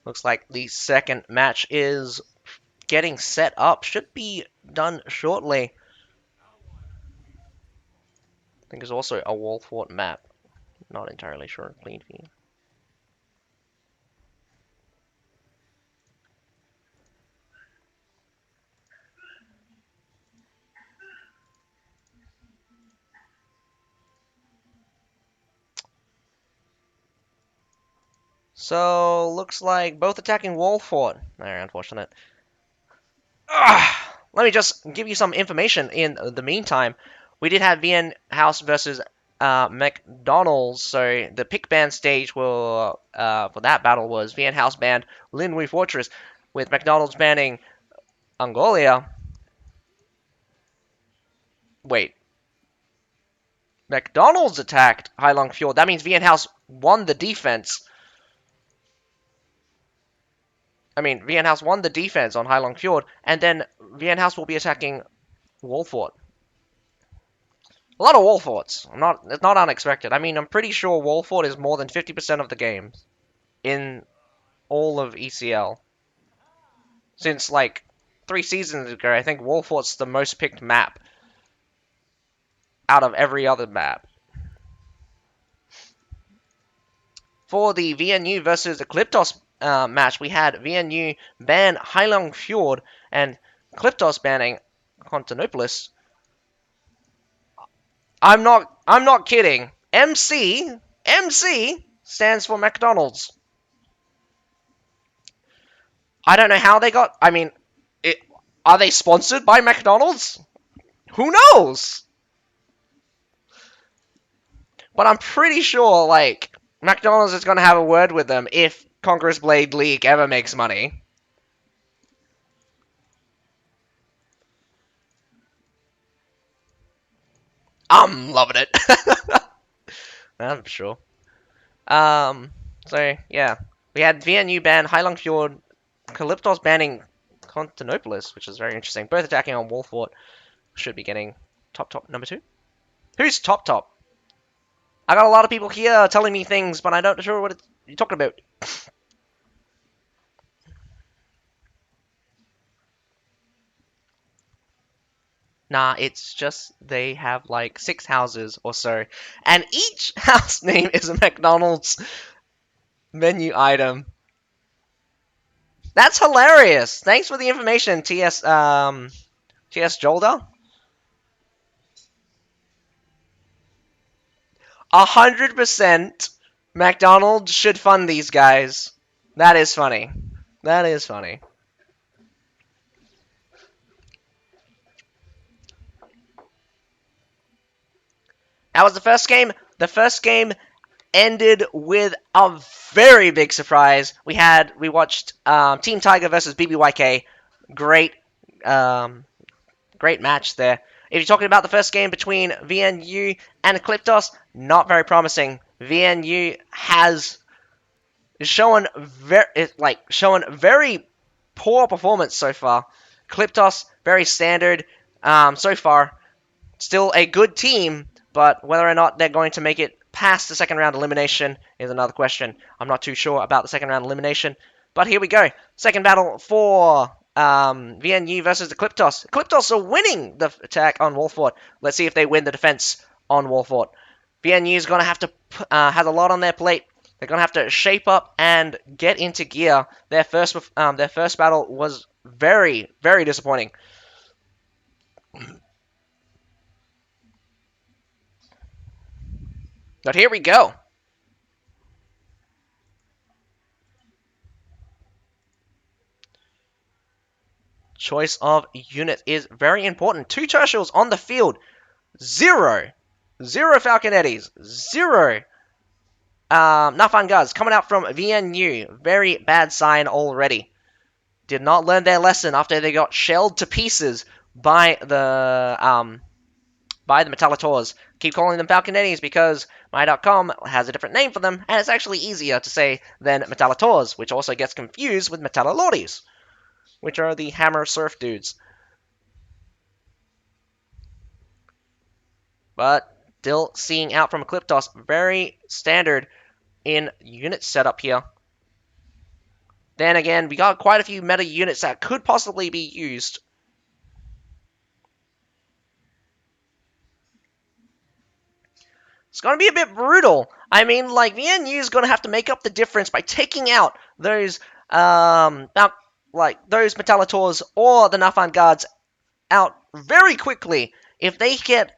Looks like the second match is getting set up. Should be done shortly. I think there's also a wall fort map. Not entirely sure. Clean view. So, looks like both attacking wall fort. Very unfortunate. Let me just give you some information in the meantime. We did have VN House versus McDonald's, so the pick ban stage for that battle was VN House banned Linwei Fortress, with McDonald's banning Angolia. Wait. McDonald's attacked Heilong Fjord. That means VN House won the defense. VN House won the defense on Heilong Fjord, and then VN House will be attacking Wall Fort. A lot of wall forts. It's not unexpected. I'm pretty sure wall fort is more than 50% of the games in all of ECL. Since like 3 seasons ago, I think wall fort's the most picked map out of every other map. For the VNU versus the Calyptos match, we had VNU ban Heilong Fjord and Calyptos banning Constantinopolis. I'm not kidding. MC stands for McDonald's. I don't know how they got. Are they sponsored by McDonald's? Who knows? But I'm pretty sure, like, McDonald's is gonna have a word with them if Conqueror's Blade League ever makes money. I'm loving it. I'm sure. So yeah, we had VNU ban Heilong Fjord, Calyptos banning Constantinopolis, which is very interesting. Both attacking on Wall Fort. Should be getting top number 2. Who's top? I got a lot of people here telling me things, but I don't sure what you're talking about. Nah, it's just they have like 6 houses or so, and each house name is a McDonald's menu item. That's hilarious. Thanks for the information, TS Jolda. 100% McDonald's should fund these guys. That is funny. That is funny. That was the first game. The first game ended with a very big surprise. We watched Team Tiger versus BBYK. Great match there. If you're talking about the first game between VNU and Calyptos, not very promising. VNU has shown very poor performance so far. Calyptos very standard so far. Still a good team, but whether or not they're going to make it past the second round elimination is another question. I'm not too sure about the second round elimination, but here we go. Second battle for VNU versus the Calyptos. Calyptos are winning the attack on Wolfort. Let's see if they win the defense on Wolfort. VNU is going to have to has a lot on their plate. They're going to have to shape up and get into gear. Their first battle was very, very disappointing. But here we go. Choice of unit is very important. 2 tertials on the field. 0 Falconettis. 0 Nafan Guards coming out from VNU. Very bad sign already. Did not learn their lesson after they got shelled to pieces by the Metallators. Keep calling them Falconettis because my.com has a different name for them, and it's actually easier to say than Metallators, which also gets confused with Metallalotes, which are the hammer surf dudes. But still seeing out from Calyptos, very standard in unit setup here. Then again, we got quite a few meta units that could possibly be used. It's going to be a bit brutal. I mean, like, VNU is going to have to make up the difference by taking out those, those Metallators or the Nafan Guards out very quickly. If they get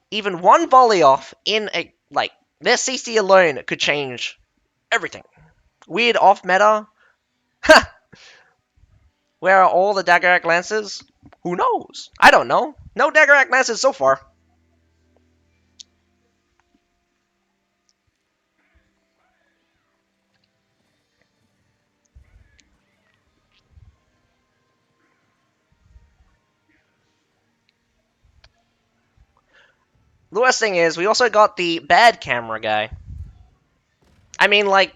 even one volley off in a, like, their CC alone could change everything. Weird off-meta. Ha! Where are all the Daggerack Lancers? Who knows? I don't know. No Daggerack Lancers so far. The worst thing is, we also got the bad camera guy. I mean, like,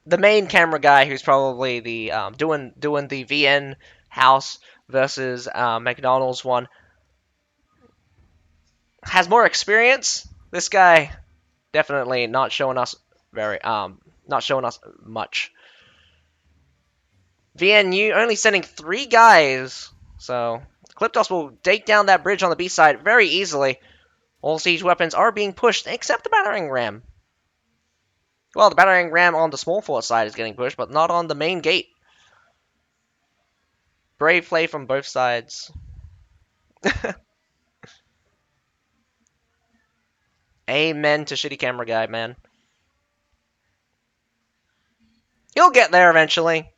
the main camera guy who's probably the doing the VN house versus McDonald's one has more experience. This guy definitely not showing us much. VNU only sending 3 guys, so Calyptos will take down that bridge on the B side very easily. All siege weapons are being pushed except the battering ram. Well, the battering ram on the small fort side is getting pushed, but not on the main gate. Brave play from both sides. Amen to shitty camera guy, man. He'll get there eventually.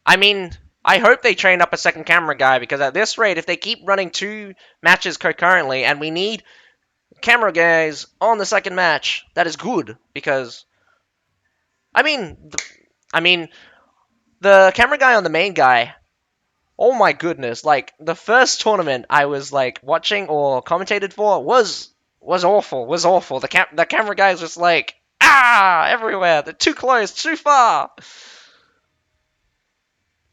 I mean, I hope they train up a second camera guy, because at this rate, if they keep running 2 matches concurrently, and we need camera guys on the second match, that is good, because I mean, the camera guy on the main guy, oh my goodness, like, the first tournament I was, like, watching or commentated for was awful, The camera guy is just like, everywhere, they're too close, too far.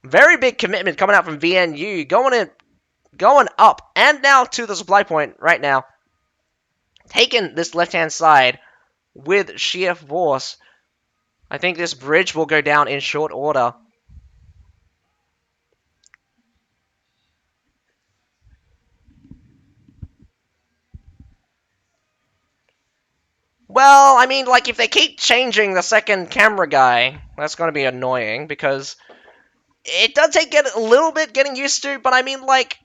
Very big commitment coming out from VNU, going up, and now to the supply point right now. Taking this left-hand side with sheer force. I think this bridge will go down in short order. Well, I mean, like, if they keep changing the second camera guy, that's going to be annoying, because it does take a little bit getting used to, but I mean, like,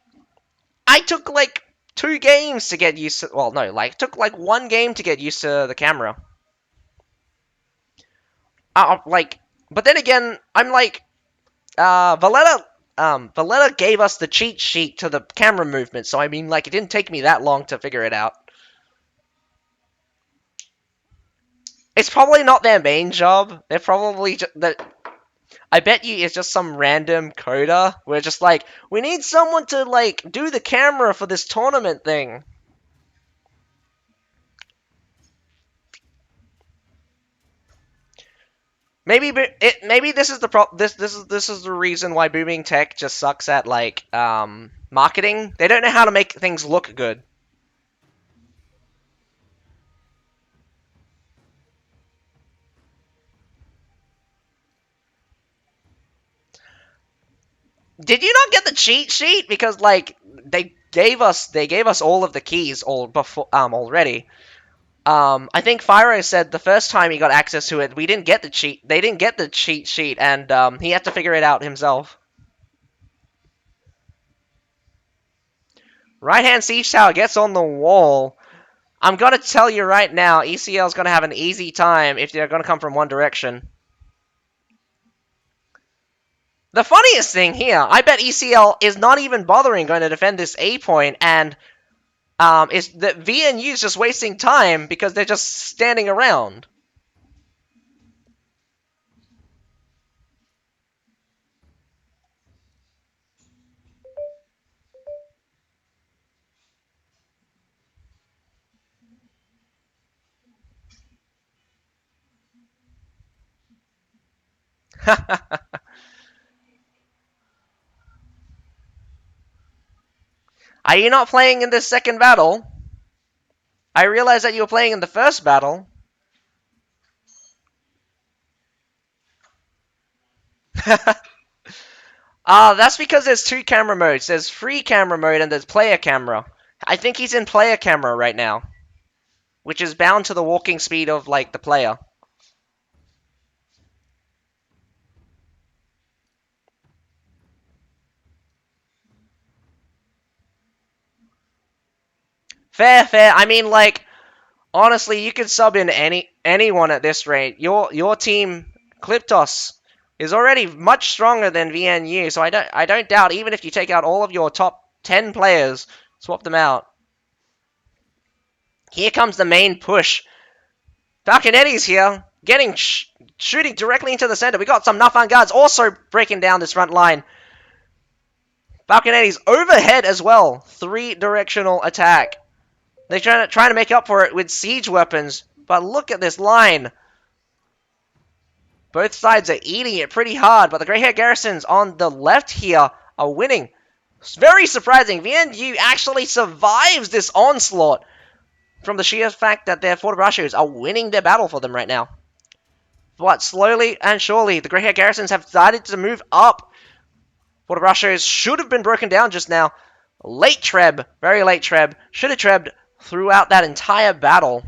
I took, like, 2 games to get used to, well, no, like, it took, like, 1 game to get used to the camera. But then again, I'm like, Valletta gave us the cheat sheet to the camera movement, so I mean, like, it didn't take me that long to figure it out. It's probably not their main job. They're probably I bet you it's just some random coder. We're just like, we need someone to, like, do the camera for this tournament thing. Maybe this is the this is the reason why Booming Tech just sucks at, like, marketing. They don't know how to make things look good. Did you not get the cheat sheet? Because like they gave us all of the keys all before already. I think Fyro said the first time he got access to it, we didn't get the cheat. They didn't get the cheat sheet, and he had to figure it out himself. Right hand siege tower gets on the wall. I'm gonna tell you right now, ECL's gonna have an easy time if they're gonna come from one direction. The funniest thing here, I bet ECL is not even bothering going to defend this A point, and is that VNU is just wasting time because they're just standing around. Are you not playing in this second battle? I realized that you were playing in the first battle. That's because there's two camera modes. There's free camera mode and there's player camera. I think he's in player camera right now, which is bound to the walking speed of, like, the player. Fair, fair. I mean, like, honestly, you could sub in anyone at this rate. Your team, Calyptos, is already much stronger than VNU, so I don't doubt even if you take out all of your top 10 players, swap them out. Here comes the main push. Falconetti's here, shooting directly into the center. We got some Nafan guards also breaking down this front line. Falconetti's overhead as well. 3-directional attack. They're trying to make up for it with siege weapons, but look at this line. Both sides are eating it pretty hard, but the grey hair garrisons on the left here are winning. It's very surprising. VNU actually survives this onslaught from the sheer fact that their Fortabrachos are winning their battle for them right now. But slowly and surely, the grey hair garrisons have started to move up. Fortabrachos should have been broken down just now. Late treb, very late treb. Should have trebbed throughout that entire battle.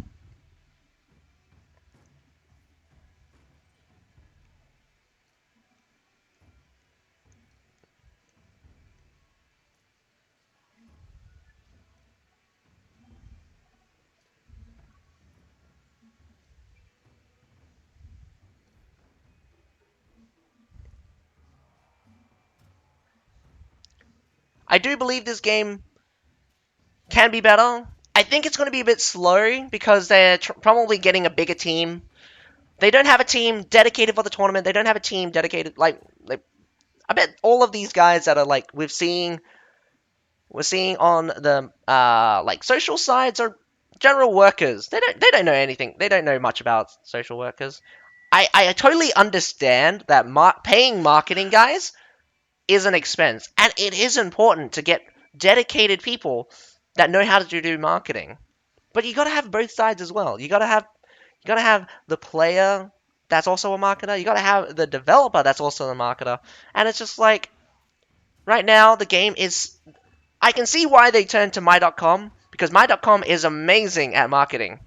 I do believe this game can be better. I think it's going to be a bit slow because they're probably getting a bigger team. They don't have a team dedicated for the tournament. They don't have a team dedicated, like I bet all of these guys that are like we're seeing on the like social sides are general workers. They don't know anything. They don't know much about social workers. I totally understand that paying marketing guys is an expense, and it is important to get dedicated people that know how to do marketing. But you got to have both sides as well. You got to have the player that's also a marketer. You got to have the developer that's also a marketer. And it's just like right now the game is. I can see why they turned to my.com because my.com is amazing at marketing.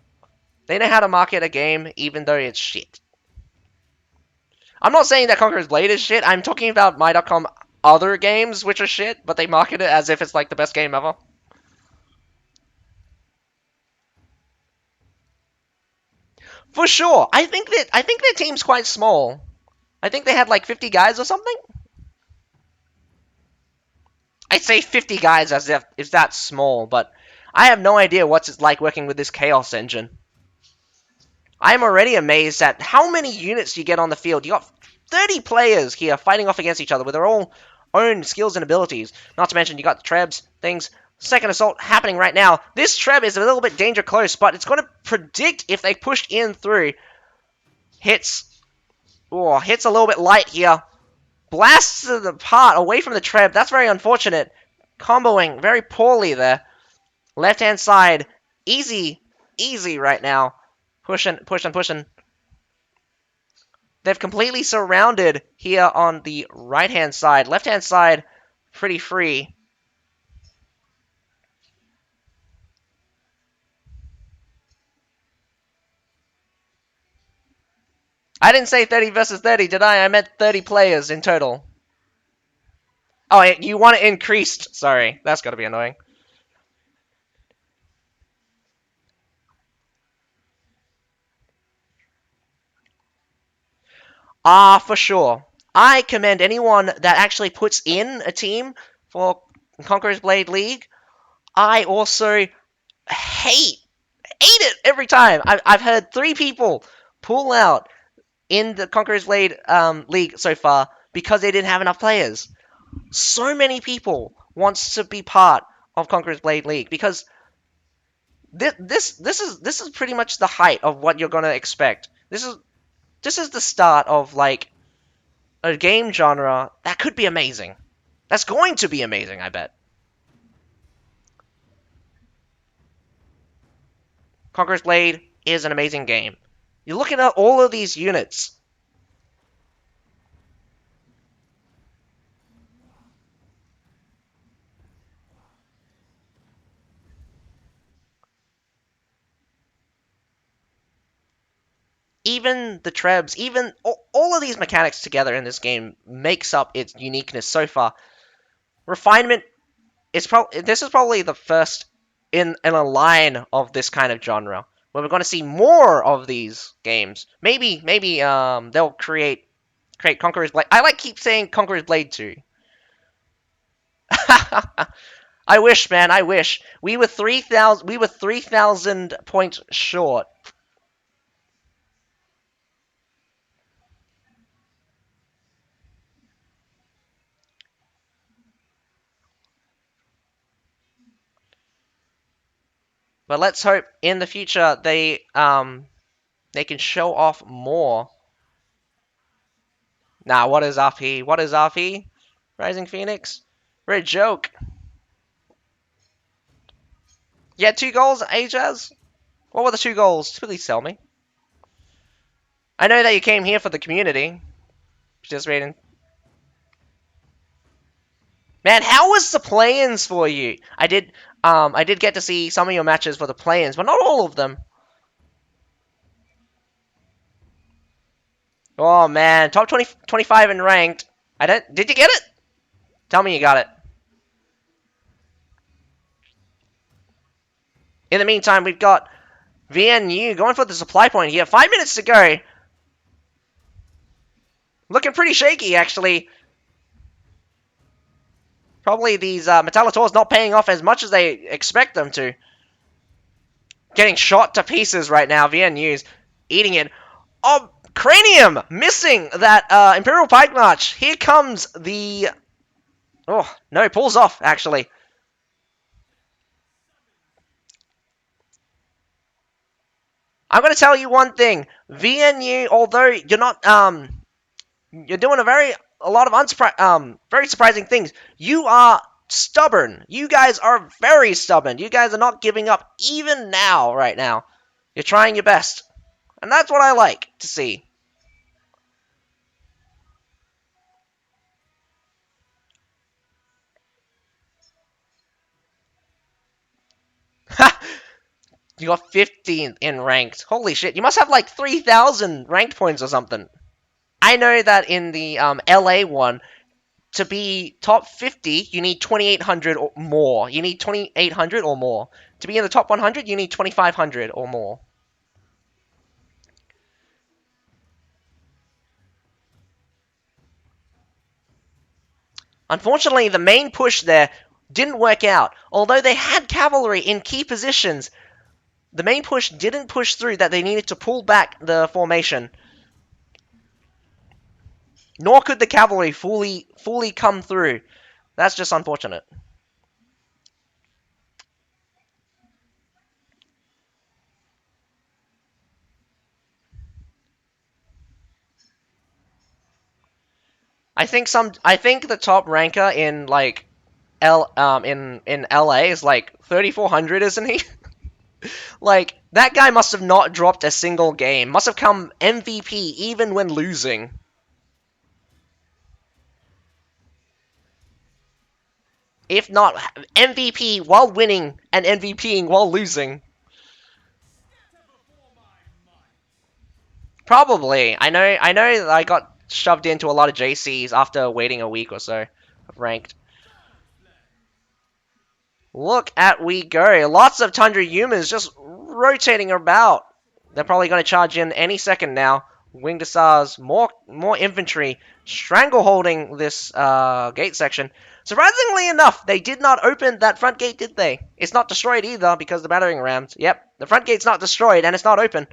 They know how to market a game even though it's shit. I'm not saying that Conqueror's Blade is shit. I'm talking about my.com other games which are shit, but they market it as if it's like the best game ever. For sure. I think their team's quite small. I think they had like 50 guys or something. I say 50 guys as if that's small, but I have no idea what it's like working with this Chaos engine. I'm already amazed at how many units you get on the field. You got 30 players here fighting off against each other with their all own skills and abilities. Not to mention you got the trebs, things. Second assault happening right now. This treb is a little bit danger close, but it's going to predict if they push in through. Hits. Oh, hits a little bit light here. Blasts to the part away from the treb. That's very unfortunate. Comboing very poorly there. Left-hand side. Easy right now. Pushing. They've completely surrounded here on the right-hand side. Left-hand side, pretty free. I didn't say 30 versus 30, did I? I meant 30 players in total. Oh, you want it increased. Sorry, that's gotta be annoying. For sure. I commend anyone that actually puts in a team for Conqueror's Blade League. I also hate it every time. I've heard 3 people pull out in the Conqueror's Blade League so far because they didn't have enough players. So many people wants to be part of Conqueror's Blade League because this is pretty much the height of what you're gonna expect. This is the start of like a game genre that could be amazing. That's going to be amazing, I bet. Conqueror's Blade is an amazing game. You're looking at all of these units. Even the trebs, even all of these mechanics together in this game makes up its uniqueness so far. Refinement is this is probably the first in a line of this kind of genre where we're going to see more of these games. Maybe they'll create Conqueror's Blade. I keep saying Conqueror's Blade 2. I wish, man. I wish we were 3,000. We were 3,000 points short. But let's hope in the future they can show off more. Nah, what is RP? What is RP? Rising Phoenix? We're a joke. Yeah, 2 goals, Ajaz? What were the 2 goals? Please tell me. I know that you came here for the community. Just reading. Man, how was the play-ins for you? I did get to see some of your matches for the play-ins, but not all of them. Oh man, top 20, 25 in ranked. Did you get it? Tell me you got it. In the meantime, we've got VNU going for the supply point here. 5 minutes to go. Looking pretty shaky, actually. Probably these Metallators not paying off as much as they expect them to. Getting shot to pieces right now. VNU's eating it. Oh, Cranium missing that Imperial Pike March. Here comes the... Oh, no, pulls off, actually. I'm going to tell you one thing. VNU, although you're not... You're doing a lot of very surprising things. You are stubborn. You guys are very stubborn. You guys are not giving up even now, right now. You're trying your best. And that's what I like to see. You got 15th in ranked. Holy shit. You must have like 3,000 ranked points or something. I know that in the LA one, to be top 50, you need 2,800 or more. You need 2,800 or more. To be in the top 100, you need 2,500 or more. Unfortunately, the main push there didn't work out. Although they had cavalry in key positions, the main push didn't push through that they needed to pull back the formation. Nor could the cavalry fully come through. That's just unfortunate. I think the top ranker in like in LA is like 3,400, isn't he? Like, that guy must have not dropped a single game. Must have come MVP even when losing. If not MVP while winning and MVPing while losing. Probably. I know that I got shoved into a lot of JCs after waiting a week or so of ranked. Look at we go. Lots of Tundra humans just rotating about. They're probably going to charge in any second now. Winged Asars, more infantry, strangleholding this gate section. Surprisingly enough, they did not open that front gate, did they? It's not destroyed either because the battering rams. Yep, the front gate's not destroyed and it's not open.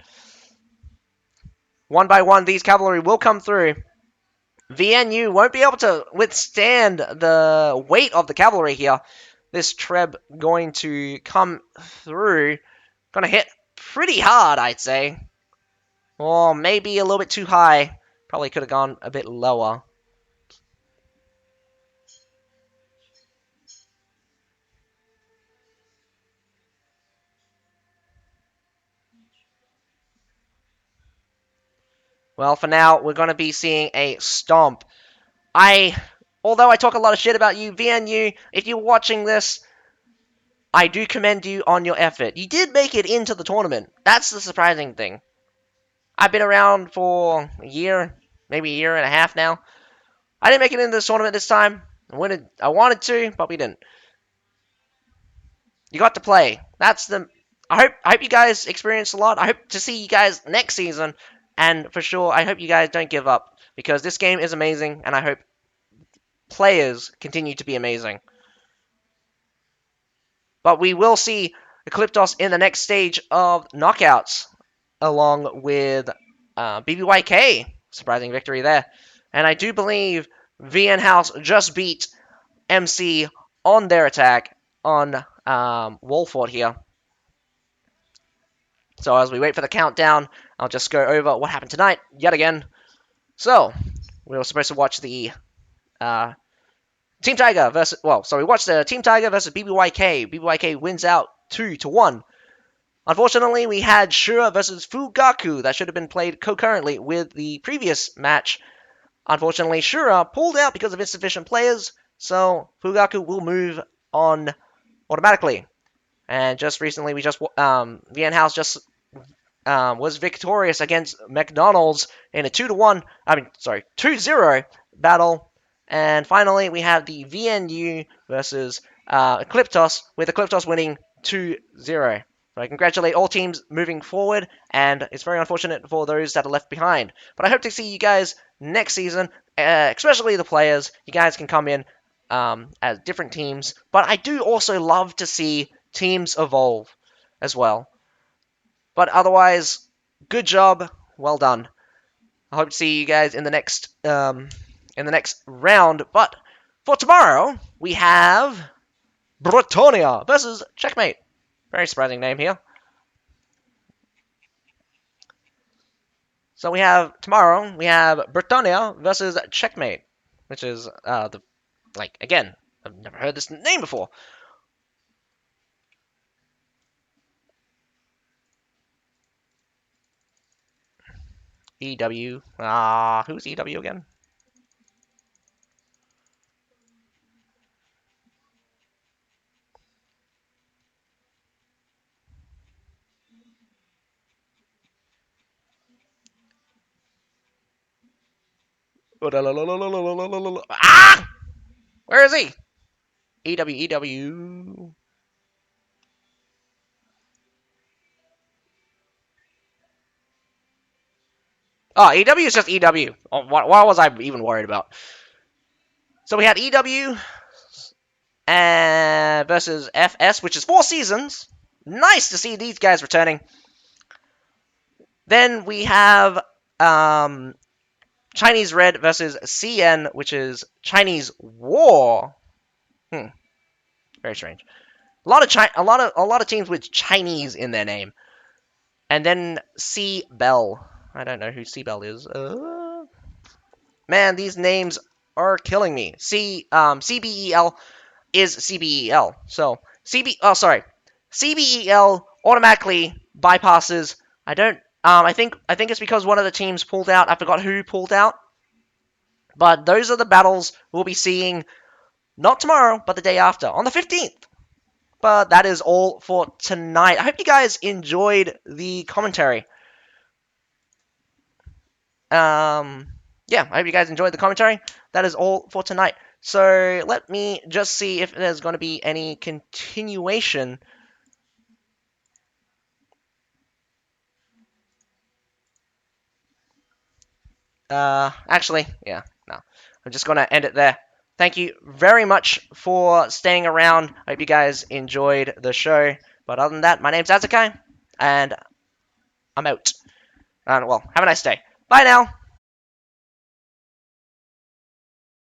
One by one, these cavalry will come through. VNU won't be able to withstand the weight of the cavalry here. This Treb going to come through. Gonna hit pretty hard, I'd say. Or maybe a little bit too high. Probably could have gone a bit lower. Well, for now, we're going to be seeing a stomp. Although I talk a lot of shit about you, VNU, if you're watching this, I do commend you on your effort. You did make it into the tournament. That's the surprising thing. I've been around for a year, maybe a year and a half now. I didn't make it into this tournament this time. I wanted to, but we didn't. You got to play. I hope you guys experienced a lot. I hope to see you guys next season. And for sure, I hope you guys don't give up. Because this game is amazing, and I hope players continue to be amazing. But we will see Calyptos in the next stage of knockouts, along with BBYK. Surprising victory there. And I do believe VN House just beat MC on their attack on Wallfort here. So as we wait for the countdown, I'll just go over what happened tonight yet again. So, we were supposed to watch the Team Tiger versus... Well, so we watched the Team Tiger versus BBYK. BBYK wins out 2-1. Unfortunately, we had Shura versus Fugaku. That should have been played concurrently with the previous match. Unfortunately, Shura pulled out because of insufficient players, so Fugaku will move on automatically. And just recently, VN House just was victorious against McDonald's in a 2-0 battle. And finally, we have the VNU versus Calyptos, with the Calyptos winning 2-0. So I congratulate all teams moving forward, and it's very unfortunate for those that are left behind. But I hope to see you guys next season, especially the players. You guys can come in as different teams. But I do also love to see teams evolve as well. But otherwise, good job, well done. I hope to see you guys in the next round. But for tomorrow, we have Britannia versus Checkmate. Very surprising name here. So tomorrow we have Britannia versus Checkmate, which is again, I've never heard this name before. EW. Who's EW again? Ah! Where is he? EW. Oh, EW is just EW. Oh, what was I even worried about? So we had EW versus FS, which is 4 seasons. Nice to see these guys returning. Then we have Chinese Red versus CN, which is Chinese War. Very strange. A lot of teams with Chinese in their name. And then CBL. I don't know who CBL is. Man, these names are killing me. CBEL is CBEL. So CBEL automatically bypasses. I don't. I think it's because one of the teams pulled out. I forgot who pulled out. But those are the battles we'll be seeing not tomorrow, but the day after, on the 15th. But that is all for tonight. I hope you guys enjoyed the commentary. Yeah, I hope you guys enjoyed the commentary. That is all for tonight. So let me just see if there's going to be any continuation. Actually, yeah, no. I'm just going to end it there. Thank you very much for staying around. I hope you guys enjoyed the show. But other than that, my name's Azakai, and I'm out. And, well, have a nice day. Bye now.